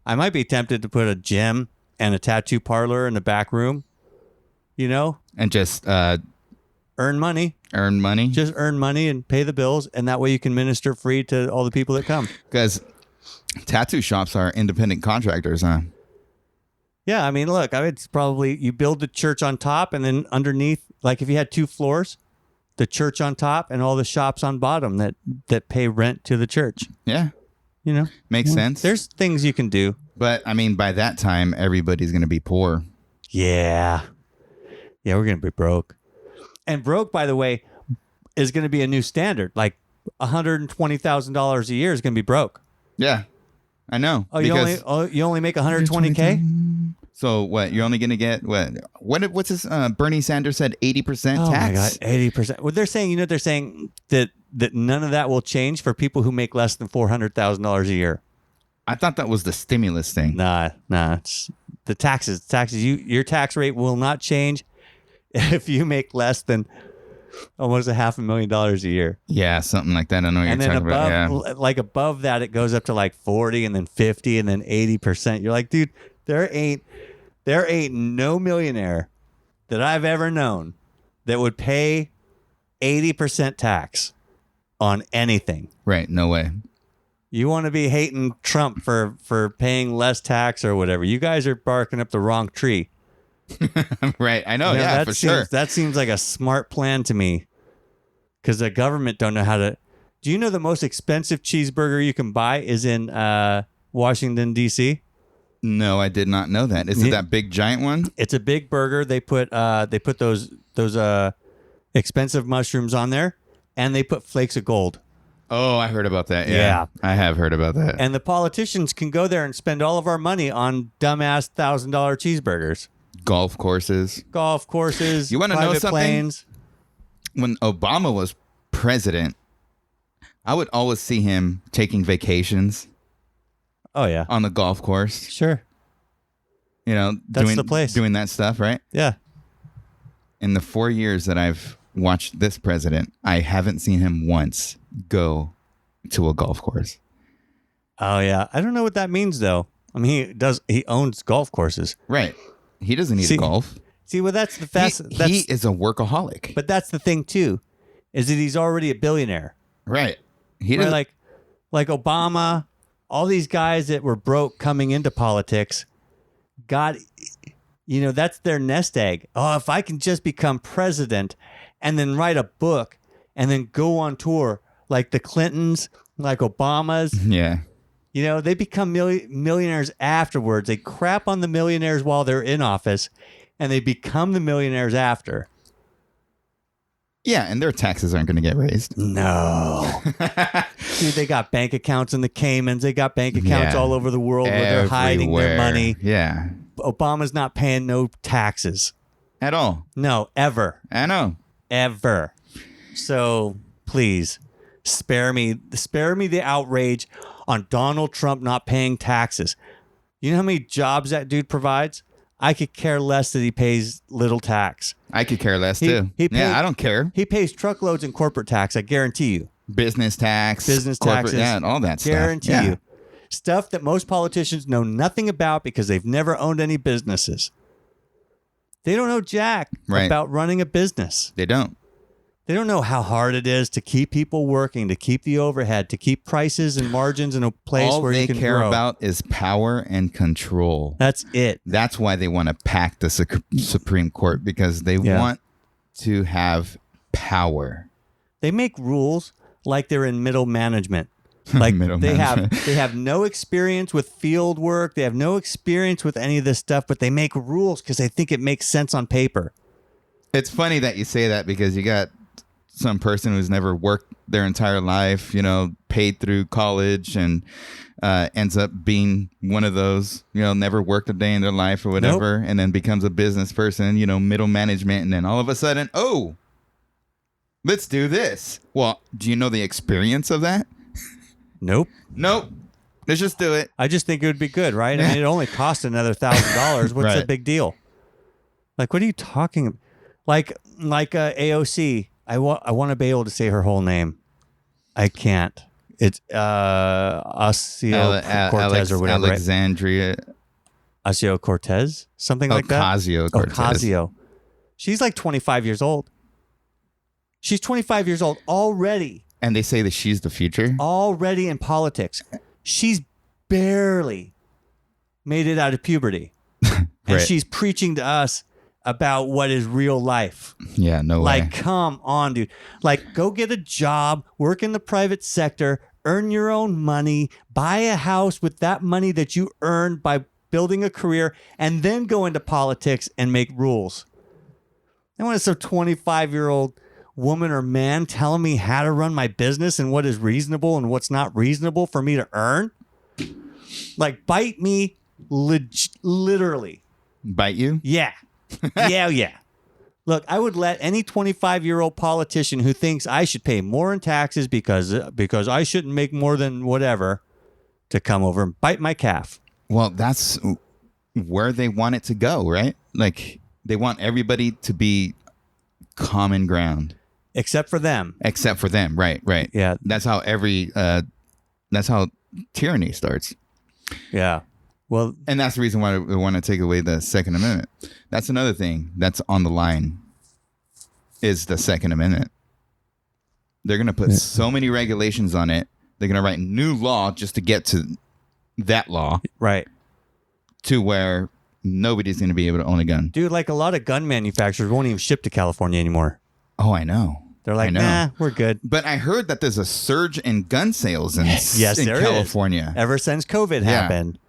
I might be tempted to put a gym and a tattoo parlor in the back room. You know, And just earn money. earn money. Just earn money and pay the bills, and that way you can minister free to all the people that come. Because tattoo shops are independent contractors, huh? Yeah, I mean, look, I would probably you build the church on top, and then underneath, like if you had 2 floors, the church on top and all the shops on bottom that pay rent to the church. Yeah. You know, Makes sense. There's things you can do. But, I mean, by that time, everybody's going to be poor. Yeah, we're gonna be broke, and broke, by the way, is going to be a new standard. Like $120,000 a year is going to be broke. Yeah. I know. Oh, you only make 120K? So what? You're only going to get what's this? Bernie Sanders said 80% Oh tax. my God, 80%. Well, they're saying, they're saying that none of that will change for people who make less than $400,000 a year. I thought that was the stimulus thing. Nah. It's the taxes. Your tax rate will not change if you make less than almost $500,000 a year. Yeah, something like that. I know what And you're then talking about. Yeah. like above that, it goes up to like 40 and then 50 and then 80%. You're like, dude, there ain't no millionaire that I've ever known that would pay 80% tax on anything. Right. No way. You want to be hating Trump for paying less tax or whatever. You guys are barking up the wrong tree. Right. I know. You know, Yeah, for sure. That seems like a smart plan to me, because the government don't know how to. Do you know the most expensive cheeseburger you can buy is in Washington, D.C.? No, I did not know that. Is it that big giant one? It's a big burger. They put those expensive mushrooms on there, and they put flakes of gold. Oh, I heard about that. Yeah. Yeah. I have heard about that. And the politicians can go there and spend all of our money on dumbass $1,000 cheeseburgers. Golf courses. Golf courses. You wanna know private something? planes. When Obama was president, I would always see him taking vacations Oh yeah, on the golf course. sure. You know, That's the place. doing that stuff, right? Yeah. In the 4 years that I've watched this president, I haven't seen him once go to a golf course. Oh yeah. I don't know what that means though. I mean, he owns golf courses. Right. He doesn't need See, golf. See, well, that's the fast. He is a workaholic. But that's the thing too, is that he's already a billionaire. Right. He Right? doesn't. Like Obama, all these guys that were broke coming into politics, that's their nest egg. Oh, if I can just become president and then write a book and then go on tour like the Clintons, like Obama's, Yeah. they become millionaires afterwards. They crap on the millionaires while they're in office, and they become the millionaires after. Yeah, and their taxes aren't going to get raised. No. Dude, they got bank accounts in the Caymans. They got bank accounts all over the world where they're hiding their Everywhere. money. Yeah. Obama's not paying no taxes. At all. No, ever. I know. Ever. So please spare me the outrage on Donald Trump not paying taxes. You know how many jobs that dude provides? I could care less that he pays little tax. I could care less too. I don't care. He pays truckloads in corporate tax, I guarantee you. Business tax. Business corporate, taxes. Yeah, and all that stuff. Guarantee Yeah. you. Stuff that most politicians know nothing about because they've never owned any businesses. They don't know jack about running a business. They don't. They don't know how hard it is to keep people working, to keep the overhead, to keep prices and margins in a place All where they you can care grow. about is power and control. That's it. That's why they want to pack the Supreme Court, because they want to have power. They make rules like they're in middle management. Like they have no experience with field work. They have no experience with any of this stuff, but they make rules because they think it makes sense on paper. It's funny that you say that, because you got some person who's never worked their entire life, paid through college, and ends up being one of those, never worked a day in their life or whatever, and then becomes a business person, middle management, and then all of a sudden, oh, let's do this. Well, do you know the experience of that? Nope. Let's just do it. I just think it would be good, right? I mean, it only costs another $1,000. What's the big deal? Like, what are you talking? Like AOC. I want to be able to say her whole name. I can't. It's Ocasio-Cortez or whatever. Alexandria. Ocasio-Cortez, something like that. Ocasio-Cortez. Ocasio. She's like 25 years old. She's 25 years old already. And they say that she's the future. Already in politics. She's barely made it out of puberty. And she's preaching to us about what is real life. Yeah, no way. Like, come on, dude. Like, go get a job, work in the private sector, earn your own money, buy a house with that money that you earned by building a career, and then go into politics and make rules. I want some 25-year-old woman or man telling me how to run my business and what is reasonable and what's not reasonable for me to earn. Like, bite me literally. Bite you? Yeah. Yeah. Look, I would let any 25-year-old politician who thinks I should pay more in taxes because I shouldn't make more than whatever to come over and bite my calf. Well, that's where they want it to go, right? Like, they want everybody to be common ground. Except for them. Right. Yeah. That's how that's how tyranny starts. Yeah. Well, and that's the reason why we want to take away the Second Amendment. That's another thing that's on the line is the Second Amendment. They're going to put so many regulations on it. They're going to write new law just to get to that law. Right. To where nobody's going to be able to own a gun. Dude, like a lot of gun manufacturers won't even ship to California anymore. Oh, I know. They're like, nah, we're good. But I heard that there's a surge in gun sales in California. Ever since COVID happened.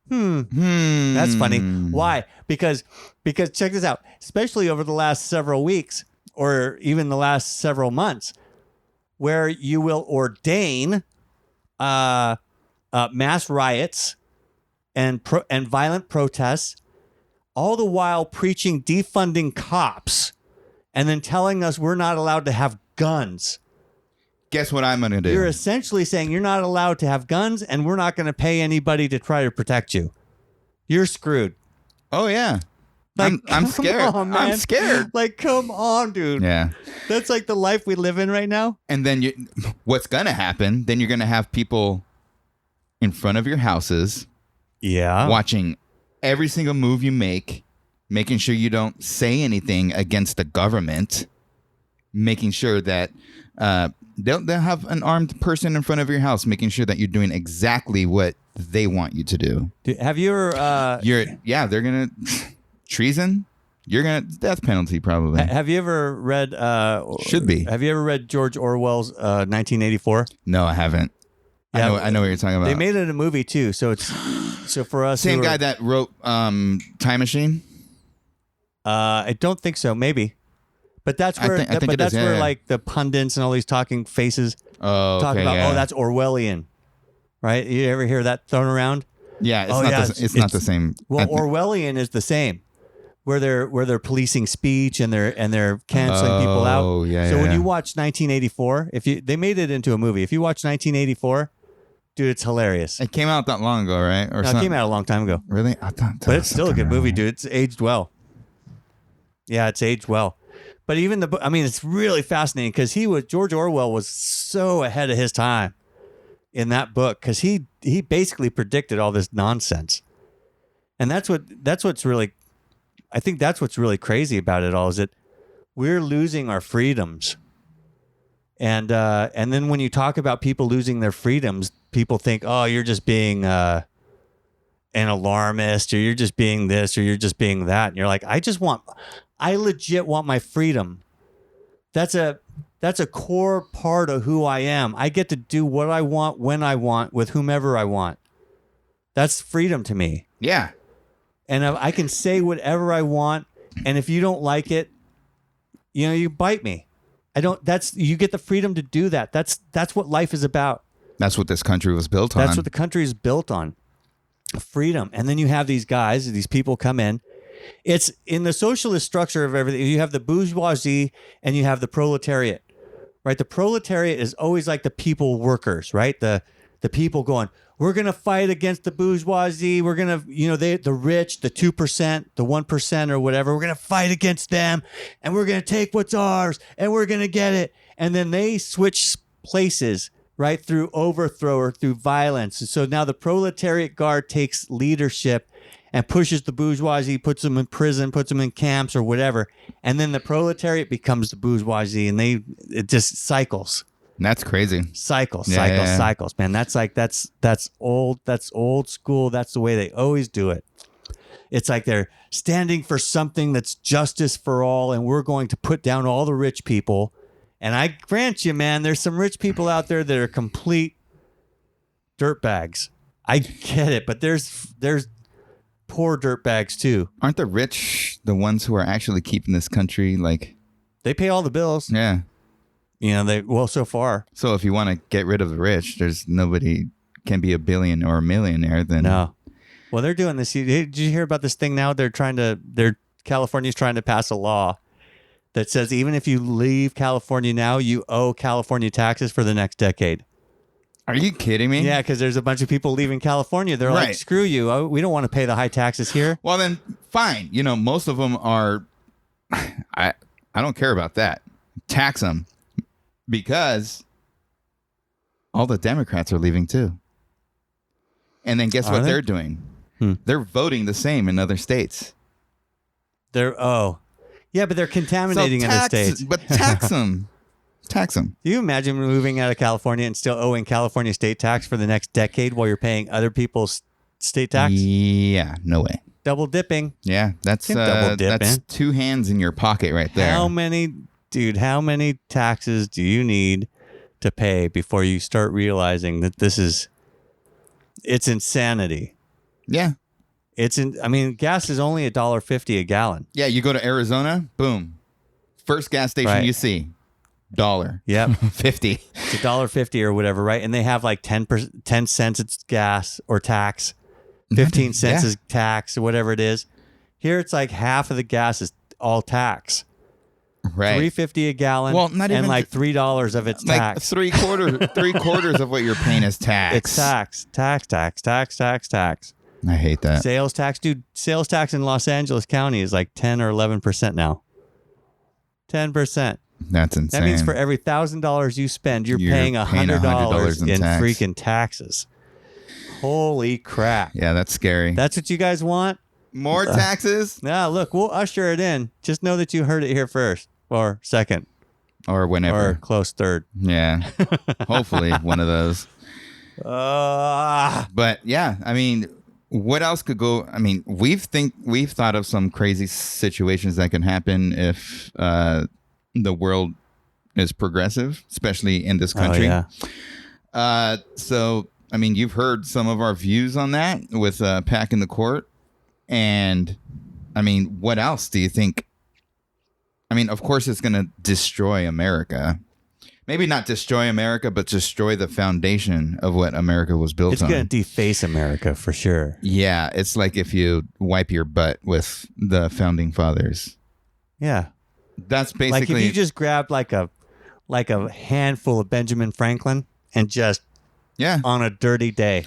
That's funny. Why? Because check this out. Especially over the last several weeks or even the last several months, where you will ordain mass riots and violent protests, all the while preaching defunding cops and then telling us we're not allowed to have guns. Guess what I'm going to do? You're essentially saying you're not allowed to have guns and we're not going to pay anybody to try to protect you. You're screwed. Oh, yeah. Like, I'm scared. On, man. I'm scared. Like, come on, dude. Yeah. That's like the life we live in right now. And then what's going to happen, then you're going to have people in front of your houses watching every single move you make, making sure you don't say anything against the government, making sure that they'll have an armed person in front of your house, making sure that you're doing exactly what they want you to do. Dude, have you ever... they're going to... treason? You're going to... death penalty, probably. Have you ever read... Should be. Have you ever read George Orwell's 1984? No, I haven't. Yeah, I know what you're talking about. They made it a movie, too, so it's... So for us... Same guy that wrote Time Machine? I don't think so. Maybe. But that's where... I think that's where, yeah. like, the pundits and all these talking faces talk about, that's Orwellian. Right? You ever hear that thrown around? Yeah, it's not the same. Well, Orwellian is the same, where they're policing speech and they're canceling people out. Oh, yeah. So when you watch 1984, they made it into a movie. If you watch 1984, dude, it's hilarious. It came out that long ago, right? Or no, it came out a long time ago. Really? I thought. But it's still a good movie, dude. It's aged well. Yeah, it's aged well. But even it's really fascinating because George Orwell was so ahead of his time in that book because he basically predicted all this nonsense. And that's what's really, I think that's what's really crazy about it all is that we're losing our freedoms. And then when you talk about people losing their freedoms, people think, oh, you're just being an alarmist, or you're just being this, or you're just being that. And you're like, I legit want my freedom. That's a core part of who I am. I get to do what I want, when I want, with whomever I want. That's freedom to me. Yeah. And I can say whatever I want. And if you don't like it, you bite me. You get the freedom to do that. That's what life is about. That's what this country was built on. That's what the country is built on. Freedom. And then you have these guys, these people come in. It's in the socialist structure of everything. You have the bourgeoisie and you have the proletariat, right? The proletariat is always like the people workers, right? The people going, we're going to fight against the bourgeoisie. We're going to, the rich, the 2%, the 1% or whatever. We're going to fight against them and we're going to take what's ours and we're going to get it. And then they switch places, right, through overthrow or through violence. And so now the proletariat guard takes leadership and pushes the bourgeoisie, puts them in prison, puts them in camps or whatever. And then the proletariat becomes the bourgeoisie and it just cycles. That's crazy. Cycles, Yeah. cycles, man. That's old school. That's the way they always do it. It's like they're standing for something that's justice for all, and we're going to put down all the rich people. And I grant you, man, there's some rich people out there that are complete dirtbags. I get it, but there's poor dirtbags too. Aren't the rich the ones who are actually keeping this country like? They pay all the bills. Yeah. So far. So if you want to get rid of the rich, there's nobody can be a billionaire or a millionaire. Then no. Well, they're doing this. Did you hear about this thing now? California's trying to pass a law that says even if you leave California now, you owe California taxes for the next decade. Are you kidding me? Yeah, because there's a bunch of people leaving California. They're like, Right. screw you. We don't want to pay the high taxes here. Well, then fine. Most of them are. I don't care about that. Tax them because all the Democrats are leaving too. And then guess Are what they? they're doing? Hmm. They're voting the same in other states. Yeah, but they're contaminating other states. But tax them. Tax them. Do you imagine moving out of California and still owing California state tax for the next decade while you're paying other people's state tax? Yeah, no way. Double dipping. Yeah, that's Double dip, that's man. 2 hands in your pocket right there. How many taxes do you need to pay before you start realizing that it's insanity? Yeah. Gas is only $1.50 a gallon. Yeah, you go to Arizona, boom. First gas station Right. you see, $1. Yep. 50. It's $1.50 or whatever, right? And they have like 10 cents it's gas or tax, 15 cents Yeah. is tax or whatever it is. Here it's like half of the gas is all tax. Right. $3.50 a gallon. Well, not even and like $3 of it's like tax. three quarters of what you're paying is tax. It's tax. I hate that. Sales tax, dude. Sales tax in Los Angeles County is like 10 or 11% now. 10%. That's insane. That means for every $1,000 you spend, you're paying $100 in tax. freaking taxes. Holy crap! Yeah, that's scary. That's what you guys want? More taxes Nah, look, we'll usher it in. Just know that you heard it here first, or second, or whenever. or close third. Yeah. Hopefully one of those. But yeah, what else could go? We've thought of some crazy situations that can happen if the world is progressive, especially in this country. Oh, yeah. So, you've heard some of our views on that with Pack in the Court. And, what else do you think? Of course, it's going to destroy America. Maybe not destroy America, but destroy the foundation of what America was built on. It's going to deface America for sure. Yeah, it's like if you wipe your butt with the founding fathers. Yeah. That's basically... Like if you just grabbed like a handful of Benjamin Franklin and just on a dirty day.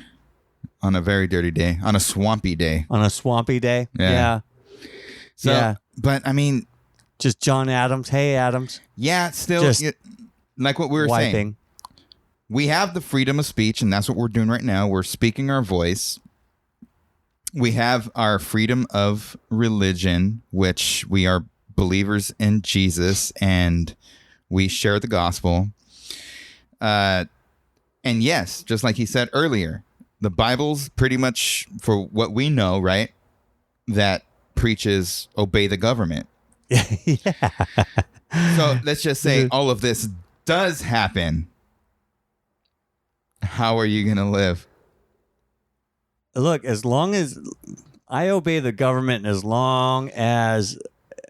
On a very dirty day. On a swampy day. On a swampy day. Yeah. So, yeah. But just John Adams. Hey, Adams. Yeah, still... Just like what we were saying. We have the freedom of speech, and that's what we're doing right now. We're speaking our voice. We have our freedom of religion, which we are believers in Jesus, and we share the gospel. And yes, just like he said earlier, the Bible's pretty much, for what we know, right, that preaches obey the government. Yeah. So let's just say all of this does happen. How are you going to live? Look, as long as I obey the government, and as long as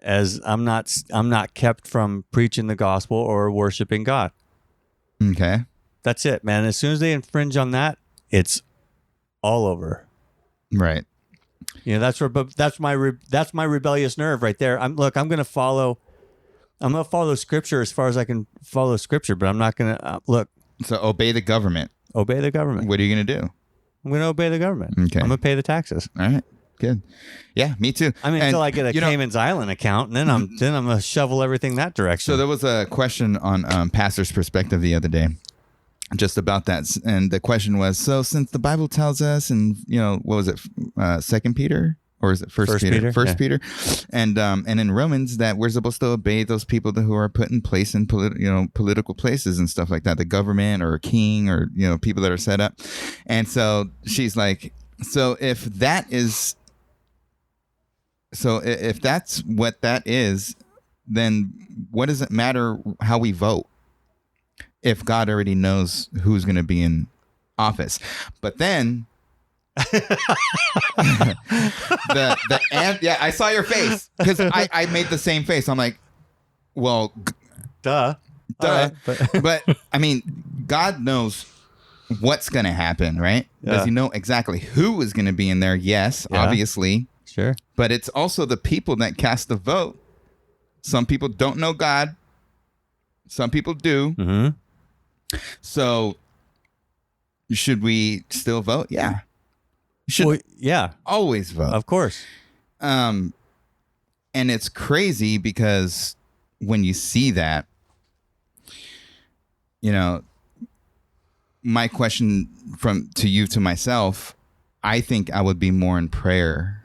I'm not kept from preaching the gospel or worshiping God. Okay. That's it, man. As soon as they infringe on that, it's all over. Right. That's my rebellious nerve right there. I'm going to follow scripture as far as I can follow scripture, but I'm not going to look. So obey the government. Obey the government. What are you going to do? I'm going to obey the government. Okay. I'm going to pay the taxes. All right. Good. Yeah, me too. I mean, until I get a Cayman's Island account, and then I'm going to shovel everything that direction. So there was a question on Pastor's Perspective the other day, just about that, and the question was: so since the Bible tells us, and what was it, 2 Peter, or is it First Peter? First Peter, and in Romans that we're supposed to obey those people who are put in place in political places and stuff like that, the government or a king or people that are set up, and so she's like, so if that's what that is, then what does it matter how we vote if God already knows who's going to be in office? But then I saw your face because I made the same face. I'm like, well, duh. But I mean, God knows what's going to happen, right? Yeah. Does he know exactly who is going to be in there? Yes, obviously. Sure. But it's also the people that cast the vote. Some people don't know God. Some people do. Mm-hmm. So should we still vote? Yeah. Should always vote. Of course. And it's crazy because when you see that, my question to myself, I think I would be more in prayer.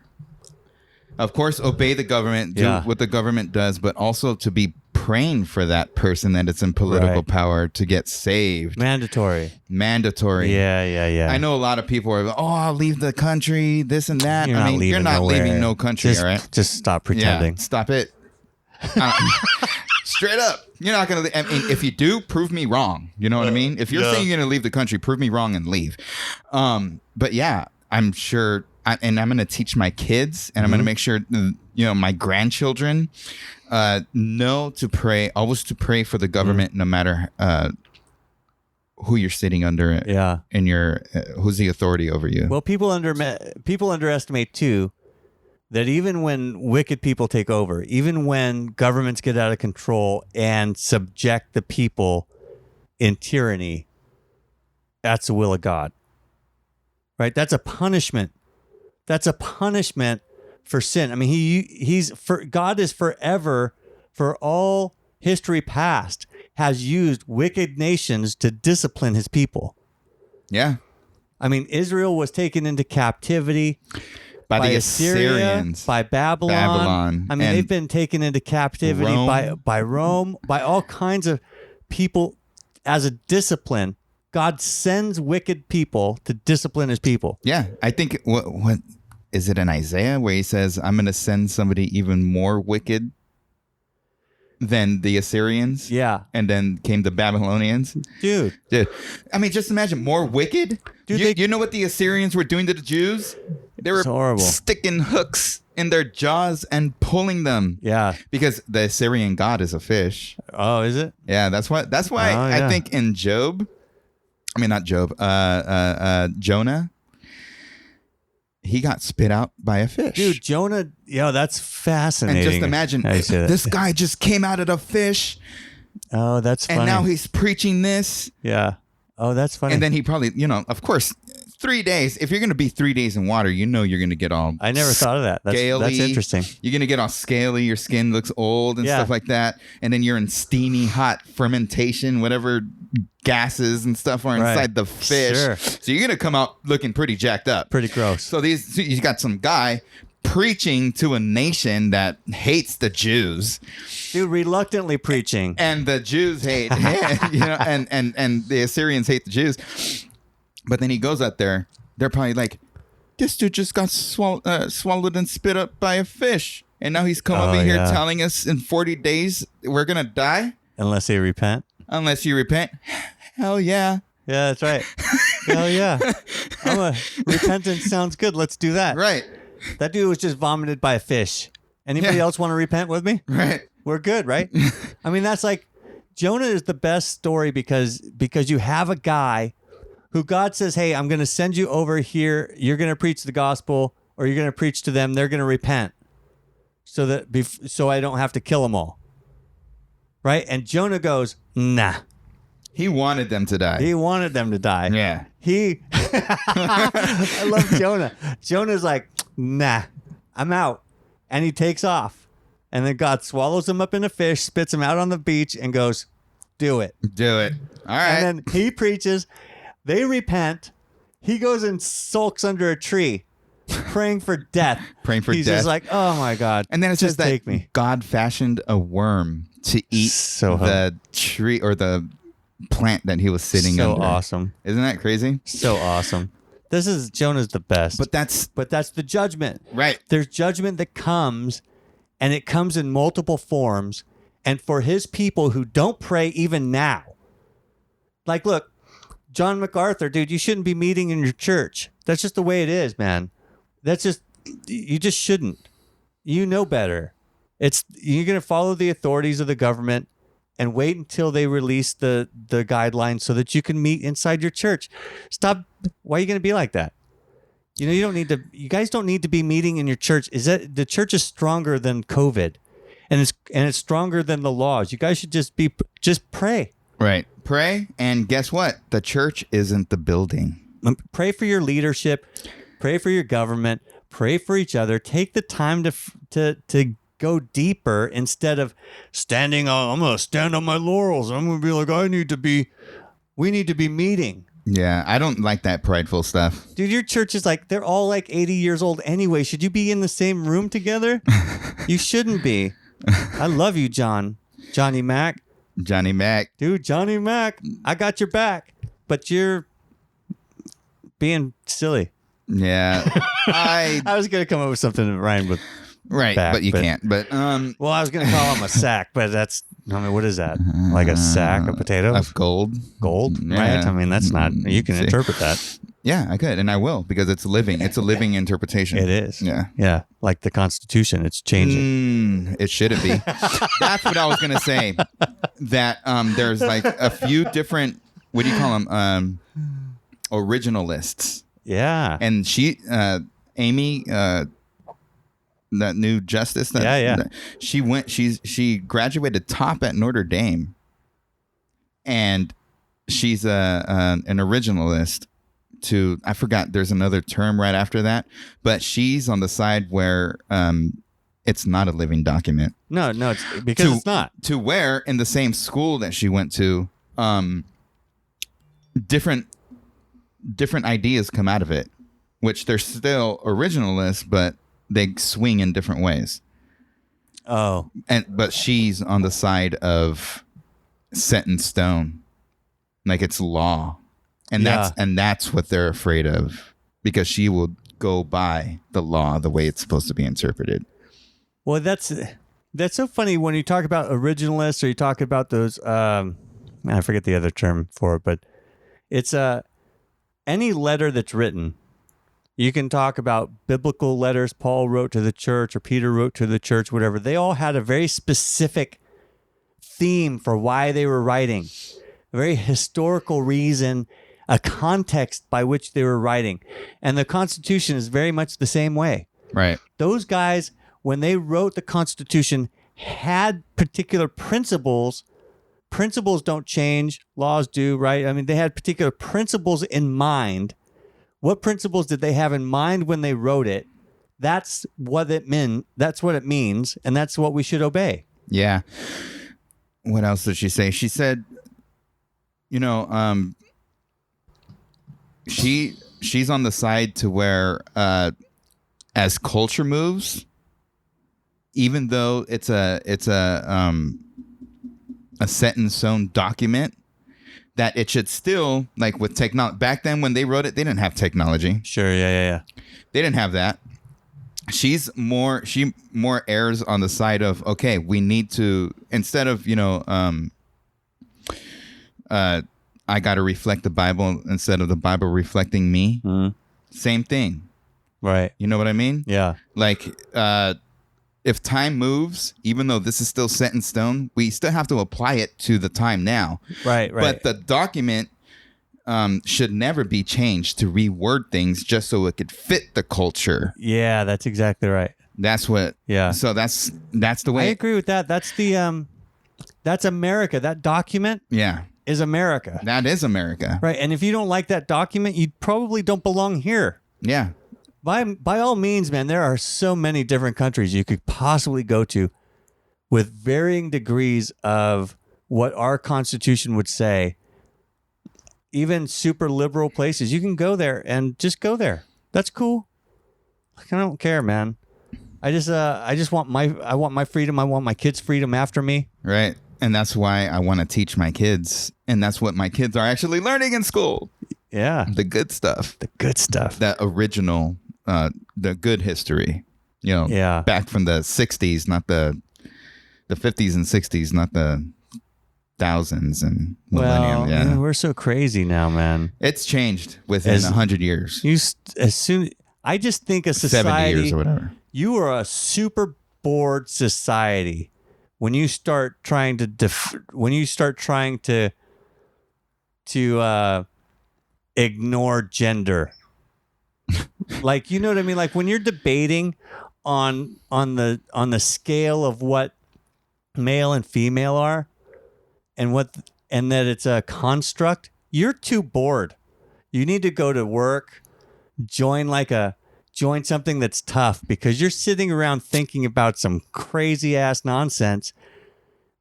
Of course, obey the government, do what the government does, but also to be praying for that person that it's in political power to get saved. Mandatory. Yeah. I know a lot of people are, I'll leave the country, this and that. You're not leaving no country, all right? Just stop pretending. Yeah, stop it. Straight up. You're not going to, if you do, prove me wrong. You know what I mean? If you're saying you're going to leave the country, prove me wrong and leave. But yeah, I'm sure, and I'm going to teach my kids, and I'm going to make sure, my grandchildren know to pray, always to pray for the government, no matter who you're sitting under. Yeah. And who's the authority over you. Well, people underestimate too that even when wicked people take over, even when governments get out of control and subject the people in tyranny, that's the will of God. Right? That's a punishment. That's a punishment for sin. I mean, God is forever, for all history past, has used wicked nations to discipline his people. Yeah. I mean, Israel was taken into captivity by the Assyria, Assyrians, by Babylon. I mean, they've been taken into captivity by Rome, by all kinds of people as a discipline. God sends wicked people to discipline his people. Yeah, I think what is it in Isaiah where he says, "I'm going to send somebody even more wicked than the Assyrians." Yeah, and then came the Babylonians. Dude. I mean, just imagine more wicked. Dude, you know what the Assyrians were doing to the Jews? They were sticking hooks in their jaws and pulling them. Yeah, because the Assyrian god is a fish. Oh, is it? Yeah, that's why. I think in Job. I mean, not Job. Jonah. He got spit out by a fish. Dude, Jonah. Yeah, that's fascinating. And just imagine, this guy just came out of the fish. Oh, that's funny. And now he's preaching this. Yeah. Oh, that's funny. And then he probably, of course, 3 days. If you're going to be 3 days in water, you're going to get all I never thought of that. That's interesting. You're going to get all scaly. Your skin looks old and stuff like that. And then you're in steamy, hot fermentation, whatever gases and stuff are inside the fish. Sure. So you're going to come out looking pretty jacked up. Pretty gross. So you got some guy preaching to a nation that hates the Jews. Dude, reluctantly preaching. And the Jews hate, and the Assyrians hate the Jews. But then he goes out there. They're probably like, this dude just got swallowed and spit up by a fish. And now he's come over here telling us in 40 days we're going to die. Unless they repent. Unless you repent. Hell yeah. Yeah, that's right. Hell yeah. Repentance sounds good. Let's do that. Right. That dude was just vomited by a fish. Anybody else want to repent with me? Right. We're good, right? I mean, that's like, Jonah is the best story because you have a guy who God says, hey, I'm going to send you over here. You're going to preach the gospel, or you're going to preach to them. They're going to repent so I don't have to kill them all. Right? And Jonah goes, nah. He wanted them to die. He wanted them to die. Yeah. I love Jonah. Jonah's like, nah, I'm out. And he takes off. And then God swallows him up in a fish, spits him out on the beach, and goes, do it. Do it. All right. And then he preaches. They repent. He goes and sulks under a tree, praying for death. He's just like, oh my God. And then it's just that take me. God fashioned a worm to eat the tree or the plant that he was sitting under. So awesome. Isn't that crazy? So awesome. Jonah's the best. But that's the judgment. Right. There's judgment that comes, and it comes in multiple forms. And for his people who don't pray even now, like, look, John MacArthur, dude, you shouldn't be meeting in your church. That's just the way it is, man. You just shouldn't. You know better. You're going to follow the authorities of the government and wait until they release the guidelines so that you can meet inside your church. Stop. Why are you going to be like that? You guys don't need to be meeting in your church. The church is stronger than COVID, and it's stronger than the laws. You guys should just pray. Right. Pray. And guess what? The church isn't the building. Pray for your leadership. Pray for your government. Pray for each other. Take the time to go deeper instead of I'm going to stand on my laurels. I'm going to be like, we need to be meeting. Yeah, I don't like that prideful stuff. Dude, your church is like, they're all like 80 years old anyway. Should you be in the same room together? You shouldn't be. I love you, Johnny Mac. Johnny Mac. Dude, Johnny Mac, I got your back. But you're being silly. Yeah. I was going to come up with something that rhymed with back, but you can't. But well, I was going to call him a sack, but what is that? Like a sack of potatoes? Of gold. Gold, yeah. Right? I mean, that's not, you can interpret that. Yeah, I could, and I will, because it's living. It's a living interpretation. It is. Yeah. Yeah. Like the Constitution, it's changing. It shouldn't be. That's what I was going to say. That there's like a few different, what do you call them? Originalists. Yeah. And Amy, that new justice. She graduated top at Notre Dame. And she's an originalist. I forgot, there's another term right after that, but she's on the side where it's not a living document. No, it's because it's not. To where in the same school that she went to, different ideas come out of it, which they're still originalists, but they swing in different ways. Oh. But she's on the side of set in stone, like it's law. And that's what they're afraid of, because she will go by the law the way it's supposed to be interpreted. Well, that's so funny when you talk about originalists, or you talk about those. I forget the other term for it, but it's any letter that's written. You can talk about biblical letters Paul wrote to the church or Peter wrote to the church, whatever. They all had a very specific theme for why they were writing, a very historical reason, a context by which they were writing. And the Constitution is very much the same way. Right. Those guys, when they wrote the Constitution, had particular principles. Principles don't change. Laws do, right? I mean, they had particular principles in mind. What principles did they have in mind when they wrote it? That's what it meant. That's what it means. And that's what we should obey. Yeah. What else did she say? She said, she's on the side to where as culture moves, even though it's a set in stone document, that it should still, like with technology. Back then when they wrote it, they didn't have technology. Sure, yeah. They didn't have that. She more errs on the side of, okay, we need to, instead of I got to reflect the Bible instead of the Bible reflecting me. Mm-hmm. Same thing. Right. You know what I mean? Yeah. Like, if time moves, even though this is still set in stone, we still have to apply it to the time now. Right. But the document should never be changed to reword things just so it could fit the culture. Yeah, that's exactly right. That's what. Yeah. So that's the way. I agree with that. That's the that's America. That document. Yeah. is America. That is America. Right. And if you don't like that document, you probably don't belong here. Yeah. By all means, man, there are so many different countries you could possibly go to with varying degrees of what our Constitution would say. Even super liberal places, you can go there and just go there. That's cool. Like, I don't care, man. I just want my freedom. I want my kids' freedom after me. Right. And that's why I want to teach my kids. And that's what my kids are actually learning in school. Yeah. The good stuff. The good stuff. That original, the good history. Yeah. Back from the 60s, not the 50s and 60s, not the thousands and millennium. Well, yeah. man, we're so crazy now, man. It's changed within 100 years. I just think a 70 years society, or whatever. you are a super bored society when you start trying to ignore gender. Like, you know what I mean? Like when you're debating on the scale of what male and female are and that it's a construct, you're too bored. You need to go to work, join something that's tough, because you're sitting around thinking about some crazy ass nonsense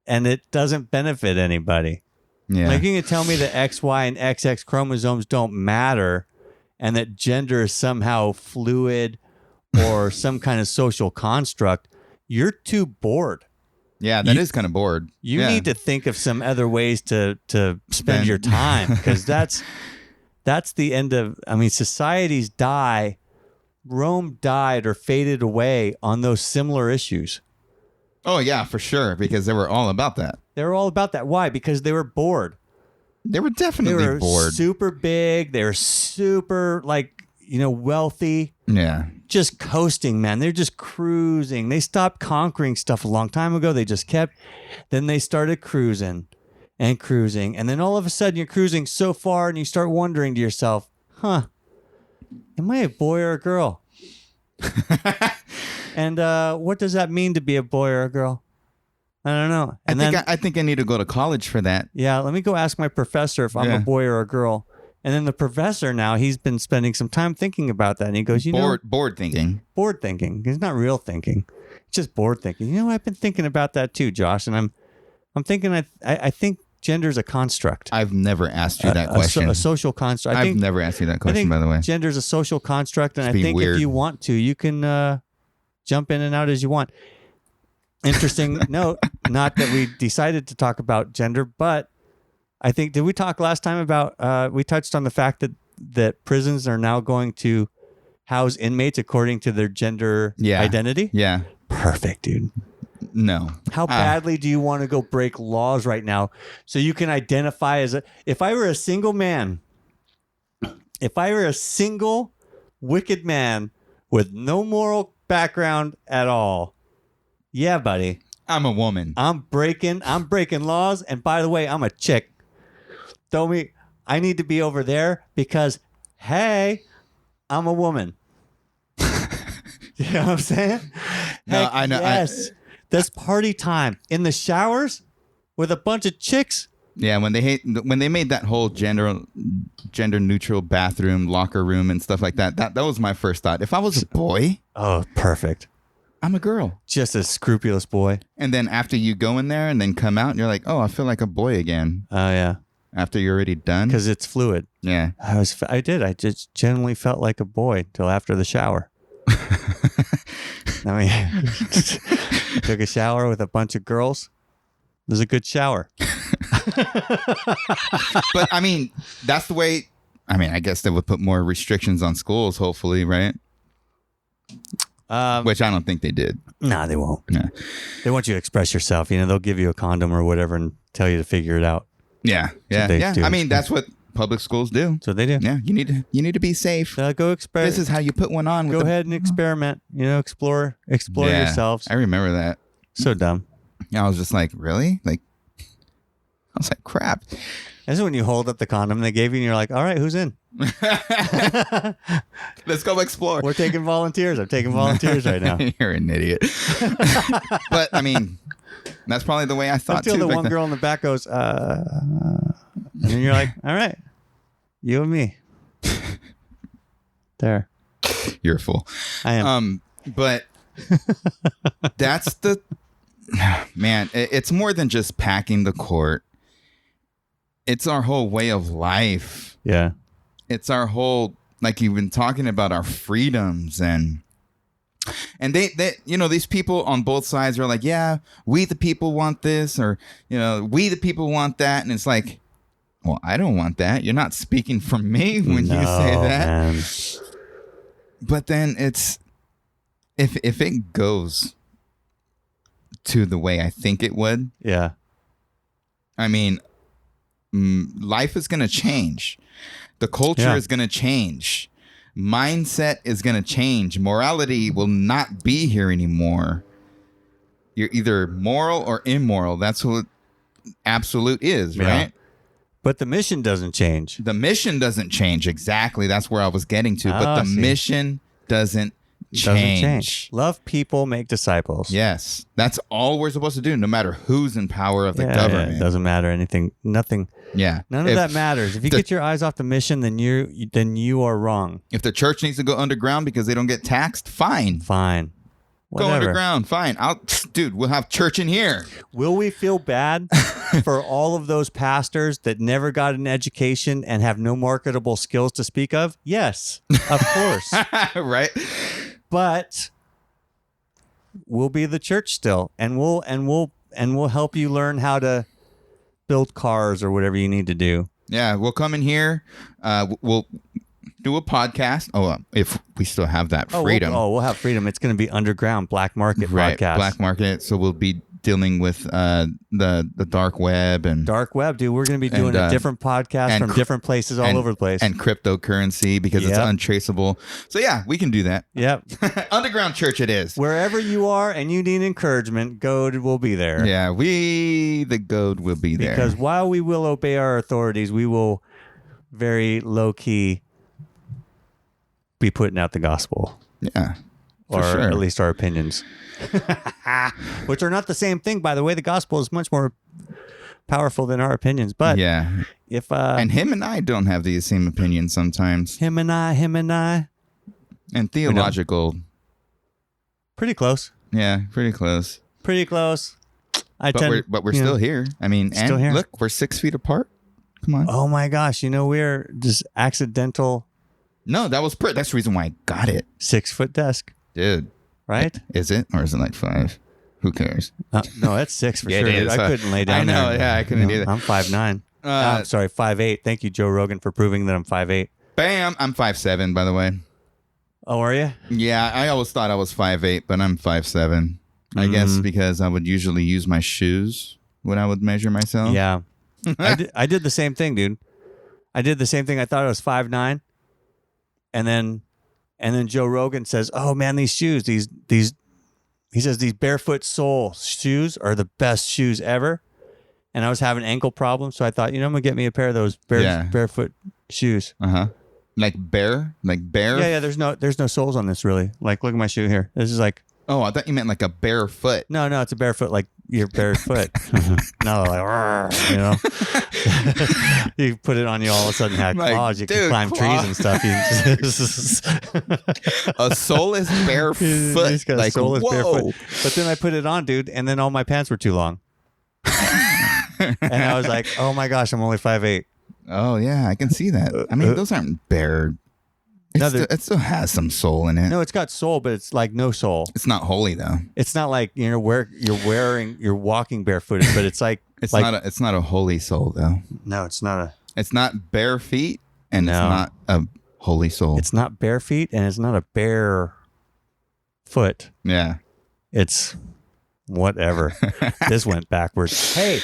and it doesn't benefit anybody. Yeah. Like, you can tell me that XY and XX chromosomes don't matter and that gender is somehow fluid or some kind of social construct. You're too bored. Yeah, that is kind of bored. You need to think of some other ways to spend your time, because that's the end of, societies die. Rome died or faded away on those similar issues. Oh, yeah, for sure, because they were all about that. They were all about that. Why? Because they were bored. They were definitely bored. Super big. They were super, wealthy. Yeah. Just coasting, man. They're just cruising. They stopped conquering stuff a long time ago. They just kept. Then they started cruising and cruising. And then all of a sudden you're cruising so far and you start wondering to yourself, am I a boy or a girl? And what does that mean to be a boy or a girl? I don't know. And I think I need to go to college for that. Yeah, let me go ask my professor if I'm a boy or a girl. And then the professor now, he's been spending some time thinking about that. And he goes, bored thinking. Bored thinking. It's not real thinking. It's just bored thinking. You know, I've been thinking about that too, Josh. And I'm thinking, I think gender is a construct. I've never asked you that question. A social construct. I've never asked you that question, by the way. Gender is a social construct. And It's I think weird. if you want to, you can jump in and out as you want. Interesting note, not that we decided to talk about gender, but I think, did we talk last time about, we touched on the fact that prisons are now going to house inmates according to their gender identity? Yeah. Perfect, dude. No. How badly do you want to go break laws right now so you can identify as if I were a single man, if I were a single wicked man with no moral background at all, yeah, buddy. I'm a woman. I'm breaking laws. And by the way, I'm a chick. I need to be over there because, hey, I'm a woman. You know what I'm saying? No, I know. Yes. That's party time in the showers with a bunch of chicks. Yeah, when they made that whole gender neutral bathroom, locker room and stuff like that was my first thought. If I was a boy, oh, perfect. I'm a girl. Just a scrupulous boy. And then after you go in there and then come out and you're like, oh, I feel like a boy again. Oh, yeah. After you're already done. Because it's fluid. Yeah. I just generally felt like a boy till after the shower. Took a shower with a bunch of girls. It was a good shower. But that's the way. I guess they would put more restrictions on schools, hopefully, right? Which I don't think they did. Nah, they won't. Yeah. They want you to express yourself. They'll give you a condom or whatever and tell you to figure it out. Yeah. Yeah. Yeah. That's what public schools do. So they do. Yeah. You need to be safe. Go experiment. This is how you put one on. Go ahead and experiment. Explore yourselves. I remember that. So dumb. I was just like, really? I was like, crap. This is when you hold up the condom they gave you and you're like, all right, who's in? Let's go explore. We're taking volunteers. I'm taking volunteers right now. You're an idiot. But that's probably the way I thought Until too. the one girl in the back goes, And then you're like, all right, you and me. There. You're a fool. I am. But that's the man. It's more than just packing the court. It's our whole way of life. Yeah. It's our whole, like you've been talking about, our freedoms and they these people on both sides are like, yeah, we the people want this, or we the people want that, and it's like, well, I don't want that. You're not speaking for me when you say that. Man. But then it's if it goes to the way I think it would, Yeah. I mean, life is going to change. The culture is going to change. Mindset is going to change. Morality will not be here anymore. You're either moral or immoral. That's what absolute is, right? But the mission doesn't change. The mission doesn't change. Exactly. That's where I was getting to. But the mission doesn't change. Love people, make disciples. Yes. That's all we're supposed to do, no matter who's in power of the government. Yeah, it doesn't matter anything. Nothing. Yeah. None of that matters. If you get your eyes off the mission, then you are wrong. If the church needs to go underground because they don't get taxed, fine. Fine. Whatever. Go underground, fine. We'll have church in here. Will we feel bad for all of those pastors that never got an education and have no marketable skills to speak of? Yes, of course. Right. But we'll be the church still, and we'll help you learn how to build cars or whatever you need to do. Yeah, we'll come in here. We'll do a podcast. If we still have that freedom. We'll have freedom. It's going to be underground black market podcast. Black market. So we'll be dealing with the dark web and dark web, dude. We're going to be doing a different podcast from different places all over the place, and cryptocurrency because it's untraceable. So yeah, we can do that. Yep. Underground church it is. Wherever you are and you need encouragement, GOAD will be there. Yeah, the GOAD will be there. Because while we will obey our authorities, we will very low key be putting out the gospel. Yeah. Or at least our opinions. Which are not the same thing, by the way. The gospel is much more powerful than our opinions. But yeah, if and him and I don't have the same opinions sometimes. Him and I, and theological. Pretty close. Yeah, pretty close. But we're still here. I mean, still here. Look, we're 6 feet apart. Come on. Oh my gosh! We're just accidental. No, that's the reason why I got it. 6-foot desk, dude. Right? Is it, or is it like 5? Who cares? No, that's 6 for sure. It is. I couldn't lay down. I know. there. Yeah, I couldn't either. I'm 5'9". I'm sorry, 5'8". Thank you, Joe Rogan, for proving that I'm 5'8". Bam! I'm 5'7", by the way. Oh, are you? Yeah, I always thought I was 5'8", but I'm 5'7". I guess because I would usually use my shoes when I would measure myself. Yeah. I did the same thing, dude. I did the same thing. I thought I was 5'9", and then Joe Rogan says, "Oh man, these shoes, he says these barefoot sole shoes are the best shoes ever." And I was having ankle problems, so I thought, I'm gonna get me a pair of those barefoot shoes. Like bear. Yeah. There's no soles on this really. Like, look at my shoe here. This is like. Oh, I thought you meant like a bare foot. No, it's a barefoot, like your bare foot. No, like, you put it on, you all of a sudden have claws. You can climb trees and stuff. A soulless bare foot. He's got a soulless barefoot. But then I put it on, dude, and then all my pants were too long. And I was like, oh my gosh, I'm only 5'8". Oh, yeah, I can see that. I mean, those aren't bare. It still has some soul in it. No, it's got soul, but it's like no soul. It's not holy though. It's not like you're walking barefooted, but it's like it's not a holy soul though. No, it's not It's not bare feet, and it's not a holy soul. It's not bare feet, and it's not a bare foot. Yeah, it's whatever. This went backwards. Hey,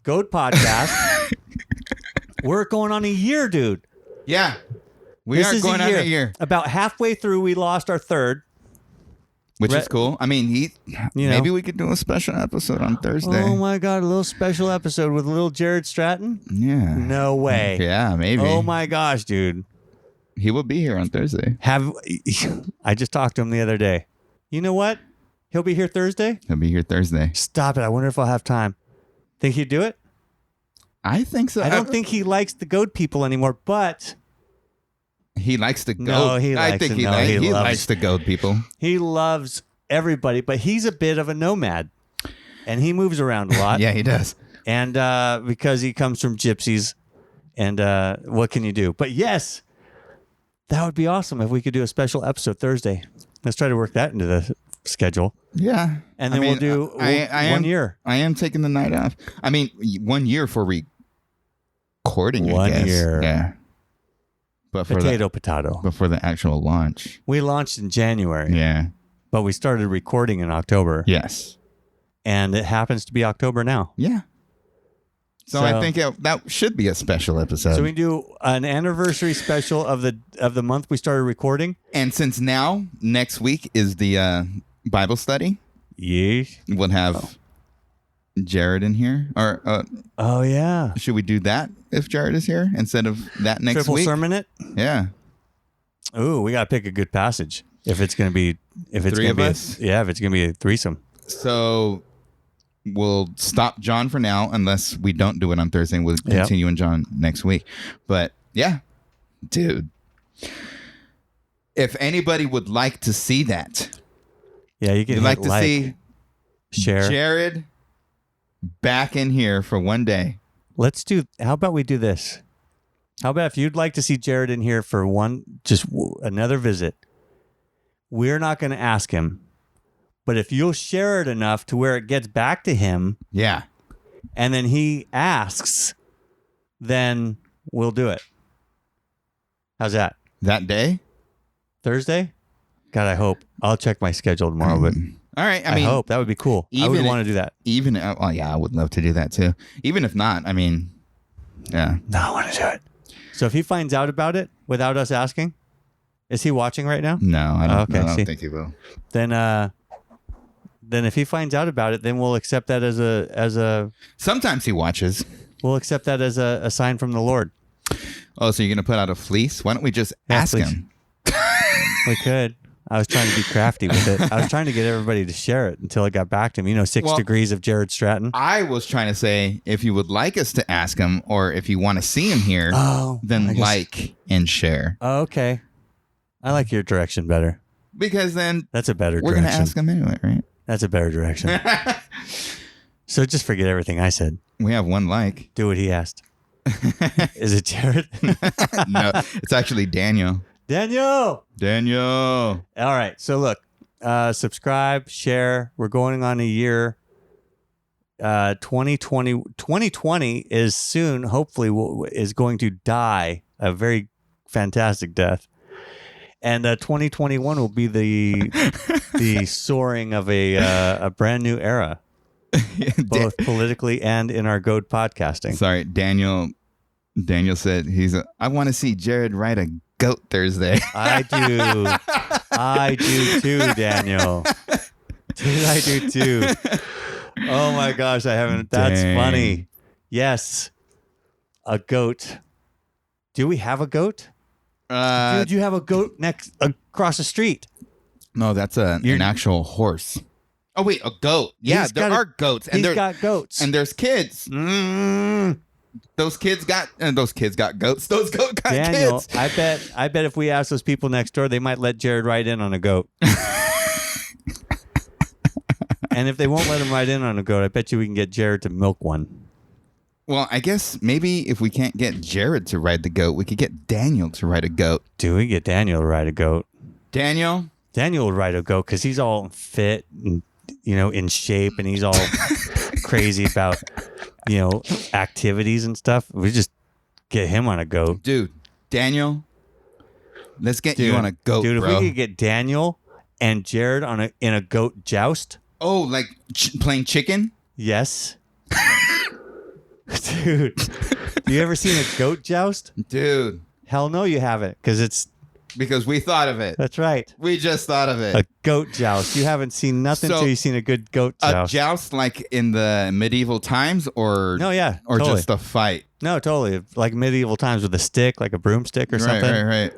GOAD podcast. We're going on a year, dude. Yeah. We are going on a year. About halfway through, we lost our third. Which is cool. I mean, maybe we could do a special episode on Thursday. Oh, my God. A little special episode with little Jared Stratton? Yeah. No way. Yeah, maybe. Oh, my gosh, dude. He will be here on Thursday. I just talked to him the other day. You know what? He'll be here Thursday? He'll be here Thursday. Stop it. I wonder if I'll have time. Think he'd do it? I think so. I don't think he likes the goat people anymore, but he likes the goat. No, he I likes think it. he, No, li- he he loves- likes the goat people. he loves everybody, but he's a bit of a nomad. And he moves around a lot. Yeah, he does. And because he comes from gypsies, and what can you do? But yes, that would be awesome if we could do a special episode Thursday. Let's try to work that into the schedule. Yeah. And then we'll do 1 year. I am taking the night off. I mean, 1 year for recording, I 1 guess. year. Yeah. But for Potato. but for the actual launch. We launched in January, Yeah. but we started recording in October. Yes. And it happens to be October now. Yeah. So I think that should be a special episode. So we do an anniversary special of the month we started recording. And since now, next week is the Bible study, Yeah. we'll have Jared in here. Or Oh yeah. should we do that if Jared is here instead of that next Triple week? sermon it. Yeah. Ooh, we gotta pick a good passage if it's gonna be Three of us? If it's gonna be a threesome. So we'll stop John for now unless we don't do it on Thursday. We'll continue in John next week. But yeah, dude. If anybody would like to see that, Yeah, you can you'd like to see share. Jared back in here for one day. How about we do this? How about if you'd like to see Jared in here for another visit, we're not going to ask him, but if you'll share it enough to where it gets back to him, Yeah. and then he asks, then we'll do it. How's That day? Thursday? God, I hope. I'll check my schedule tomorrow, but All right. I I mean, hope that would be cool. I would want to do that. Even, well, yeah, I would love to do that too. Even if not, I mean, yeah. No, I want to do it. So if he finds out about it without us asking, is he watching right now? No, I don't, Okay, I don't see. think he will. Then if he finds out about it, then we'll accept that as a Sometimes he watches. we'll accept that as a sign from the Lord. Oh, so you're going to put out a fleece? Why don't we just ask please. him? We could. I was trying to be crafty with it. I was trying to get everybody to share it until it got back to me. 6 Well, degrees of Jared Stratton. I was trying to say, if you would like us to ask him or if you want to see him here, I then guess- like and share. Oh, okay. I like your direction better. Because then That's a better we're going to direction. ask him anyway, right? That's a better direction. So just forget everything I said. We have one like. Do what he asked. Is it Jared? No, it's actually Daniel. Daniel! Daniel. All right. So look, subscribe, share. We're going on a year. 2020 is soon, hopefully, is going to die a very fantastic death. And 2021 will be the soaring of a brand new era, both politically and in our GOAD podcasting. Sorry, Daniel. Daniel said I want to see Jared ride a goat Thursday. I do too, Daniel. Dude, I do too. Oh my gosh, I haven't. That's Dang. funny. Yes, a goat. Do we have a goat? Dude, you have a goat across the street. No, that's an actual horse. Oh wait, a goat. Yeah, there are goats, and He's got goats. and there's kids. Those kids got goats. Those goats got Daniel, kids. I bet if we ask those people next door, they might let Jared ride in on a goat. And if they won't let him ride in on a goat, I bet you we can get Jared to milk one. Well, I guess maybe if we can't get Jared to ride the goat, we could get Daniel to ride a goat. Do we get Daniel to ride a goat? Daniel Will ride a goat because he's all fit and, in shape, and he's all crazy about, activities and stuff. We just get him on a goat. Dude, Daniel, let's get you on a goat, dude, bro. if we could get Daniel and Jared in a goat joust. Oh, like playing chicken? Yes. Dude, you ever seen a goat joust? Dude, Hell no, you haven't, because we thought of it. that's right. We just thought of it. A goat joust. You haven't seen nothing So, until you've seen a good goat A joust. joust like in the medieval times or No, yeah, or totally. just a fight? No, totally. Like medieval times with a stick, like a broomstick or something. Right.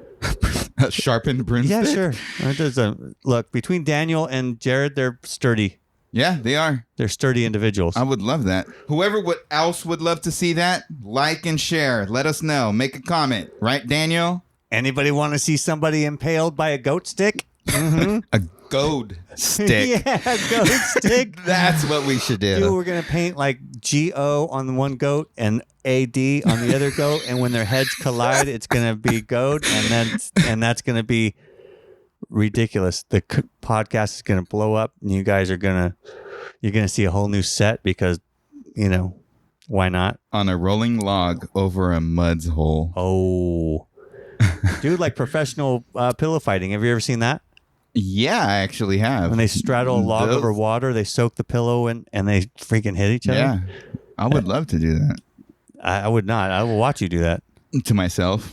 A sharpened broomstick? Yeah, sure. Look, between Daniel and Jared, they're sturdy. Yeah, they are. They're sturdy individuals. I would love that. Whoever else would love to see that, like and share. Let us know. Make a comment. Right, Daniel? Anybody want to see somebody impaled by a goat stick? Mm-hmm. A goad stick. Yeah, goat stick. That's what we should do. Dude, we're going to paint like GO on the one goat and AD on the other goat. And when their heads collide, it's going to be goat. And that's going to be ridiculous. The podcast is going to blow up and you guys you're going to see a whole new set because, why not? On a rolling log over a mud's hole. Oh, dude, like professional pillow fighting. Have you ever seen that? Yeah, I actually have. When they straddle a log over water, they soak the pillow and they freaking hit each other. Yeah, I would love to do that. I would not. I will watch you do that. To myself.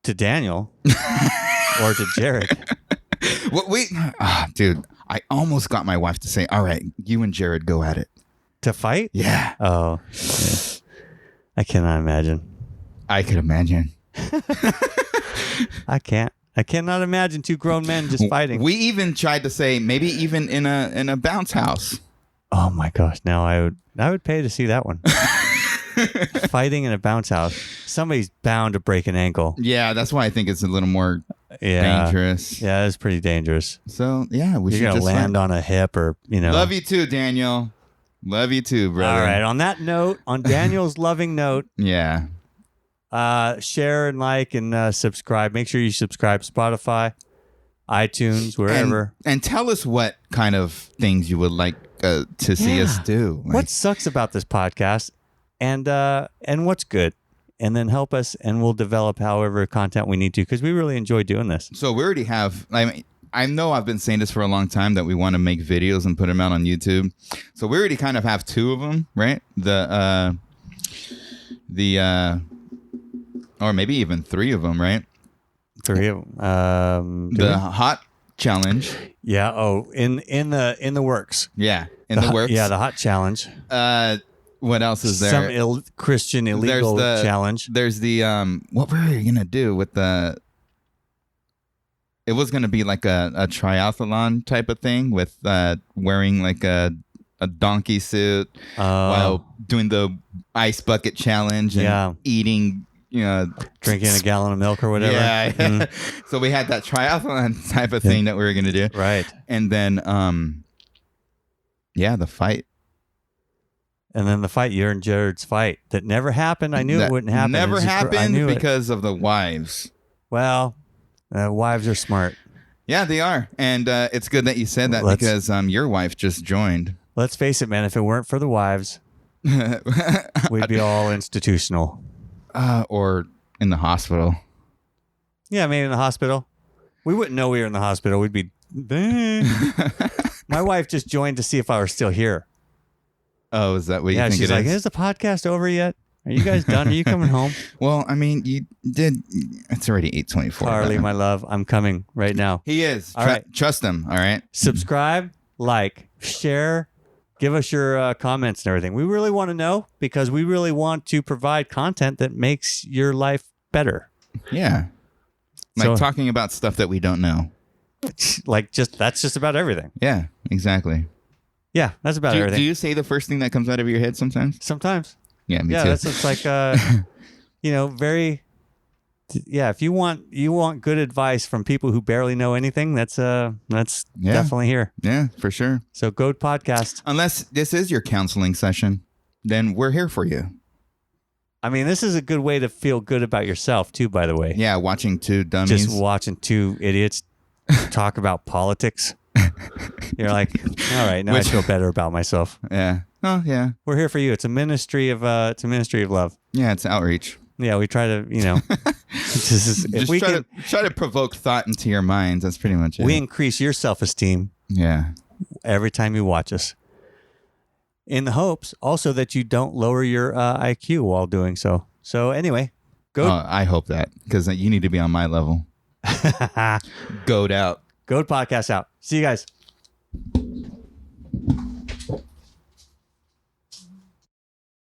To Daniel. Or to Jared. Dude, I almost got my wife to say, all right, you and Jared go at it. To fight? Yeah. Oh. Yeah. I cannot imagine. I could imagine. I can't. I cannot imagine two grown men just fighting. We even tried to say maybe even in a bounce house. Oh my gosh! Now I would pay to see that one. Fighting in a bounce house. Somebody's bound to break an ankle. Yeah, that's why I think it's a little more dangerous. Yeah, it's pretty dangerous. So yeah, You're gonna just land on a hip or Love you too, Daniel. Love you too, brother. All right. On that note, on Daniel's loving note. Yeah. Share and like and subscribe. Make sure you subscribe Spotify, iTunes, wherever. And tell us what kind of things you would like to see us do. What sucks about this podcast and what's good. And then help us and we'll develop however content we need to because we really enjoy doing this. So we already have, I know I've been saying this for a long time that we want to make videos and put them out on YouTube. So we already kind of have two of them, right? Or maybe even three of them, right? Three of them. The hot challenge. Yeah. Oh, in the works. Yeah, in the works. Yeah, the hot challenge. What else is there? Some Christian illegal challenge. There's the what were we gonna do with the? It was gonna be like a triathlon type of thing with wearing like a donkey suit while doing the ice bucket challenge and eating. Drinking a gallon of milk or whatever. Yeah. Mm. So we had that triathlon type of thing that we were going to do. Right. And then, the fight. And then the fight, your and Jared's fight that never happened. I knew it wouldn't happen. Never happened because of the wives. Well, wives are smart. Yeah, they are. And it's good that you said that because your wife just joined. Let's face it, man. If it weren't for the wives, we'd be all institutional. Or in the hospital. Yeah, maybe in the hospital. We wouldn't know we were in the hospital. We'd be... My wife just joined to see if I were still here. Oh, is that what you think it is? Yeah, she's like, is the podcast over yet? Are you guys done? Are you coming home? Well, I mean, you did... It's already 8:24. Carly, my love, I'm coming right now. He is. All right. Trust him, all right? Subscribe, like, share... Give us your comments and everything. We really want to know because we really want to provide content that makes your life better. Yeah. Like talking about stuff that we don't know. That's just about everything. Yeah, exactly. Yeah, that's about everything. Do you say the first thing that comes out of your head sometimes? Sometimes. Yeah, me too. Yeah, that's like, very... Yeah, if you want good advice from people who barely know anything, that's definitely here. Yeah, for sure. So GOAD podcast. Unless this is your counseling session, then we're here for you. I mean, this is a good way to feel good about yourself too, by the way. Yeah, watching two dummies. Just watching two idiots talk about politics. You're like, all right, now I feel better about myself. Yeah. Oh, yeah. We're here for you. It's a ministry of love. Yeah, it's outreach. Yeah, we try to, try to provoke thought into your minds. That's pretty much it. We increase your self-esteem. Yeah. Every time you watch us. In the hopes also that you don't lower your IQ while doing so. So anyway, go. I hope that because you need to be on my level. GOAD out. GOAD podcast out. See you guys.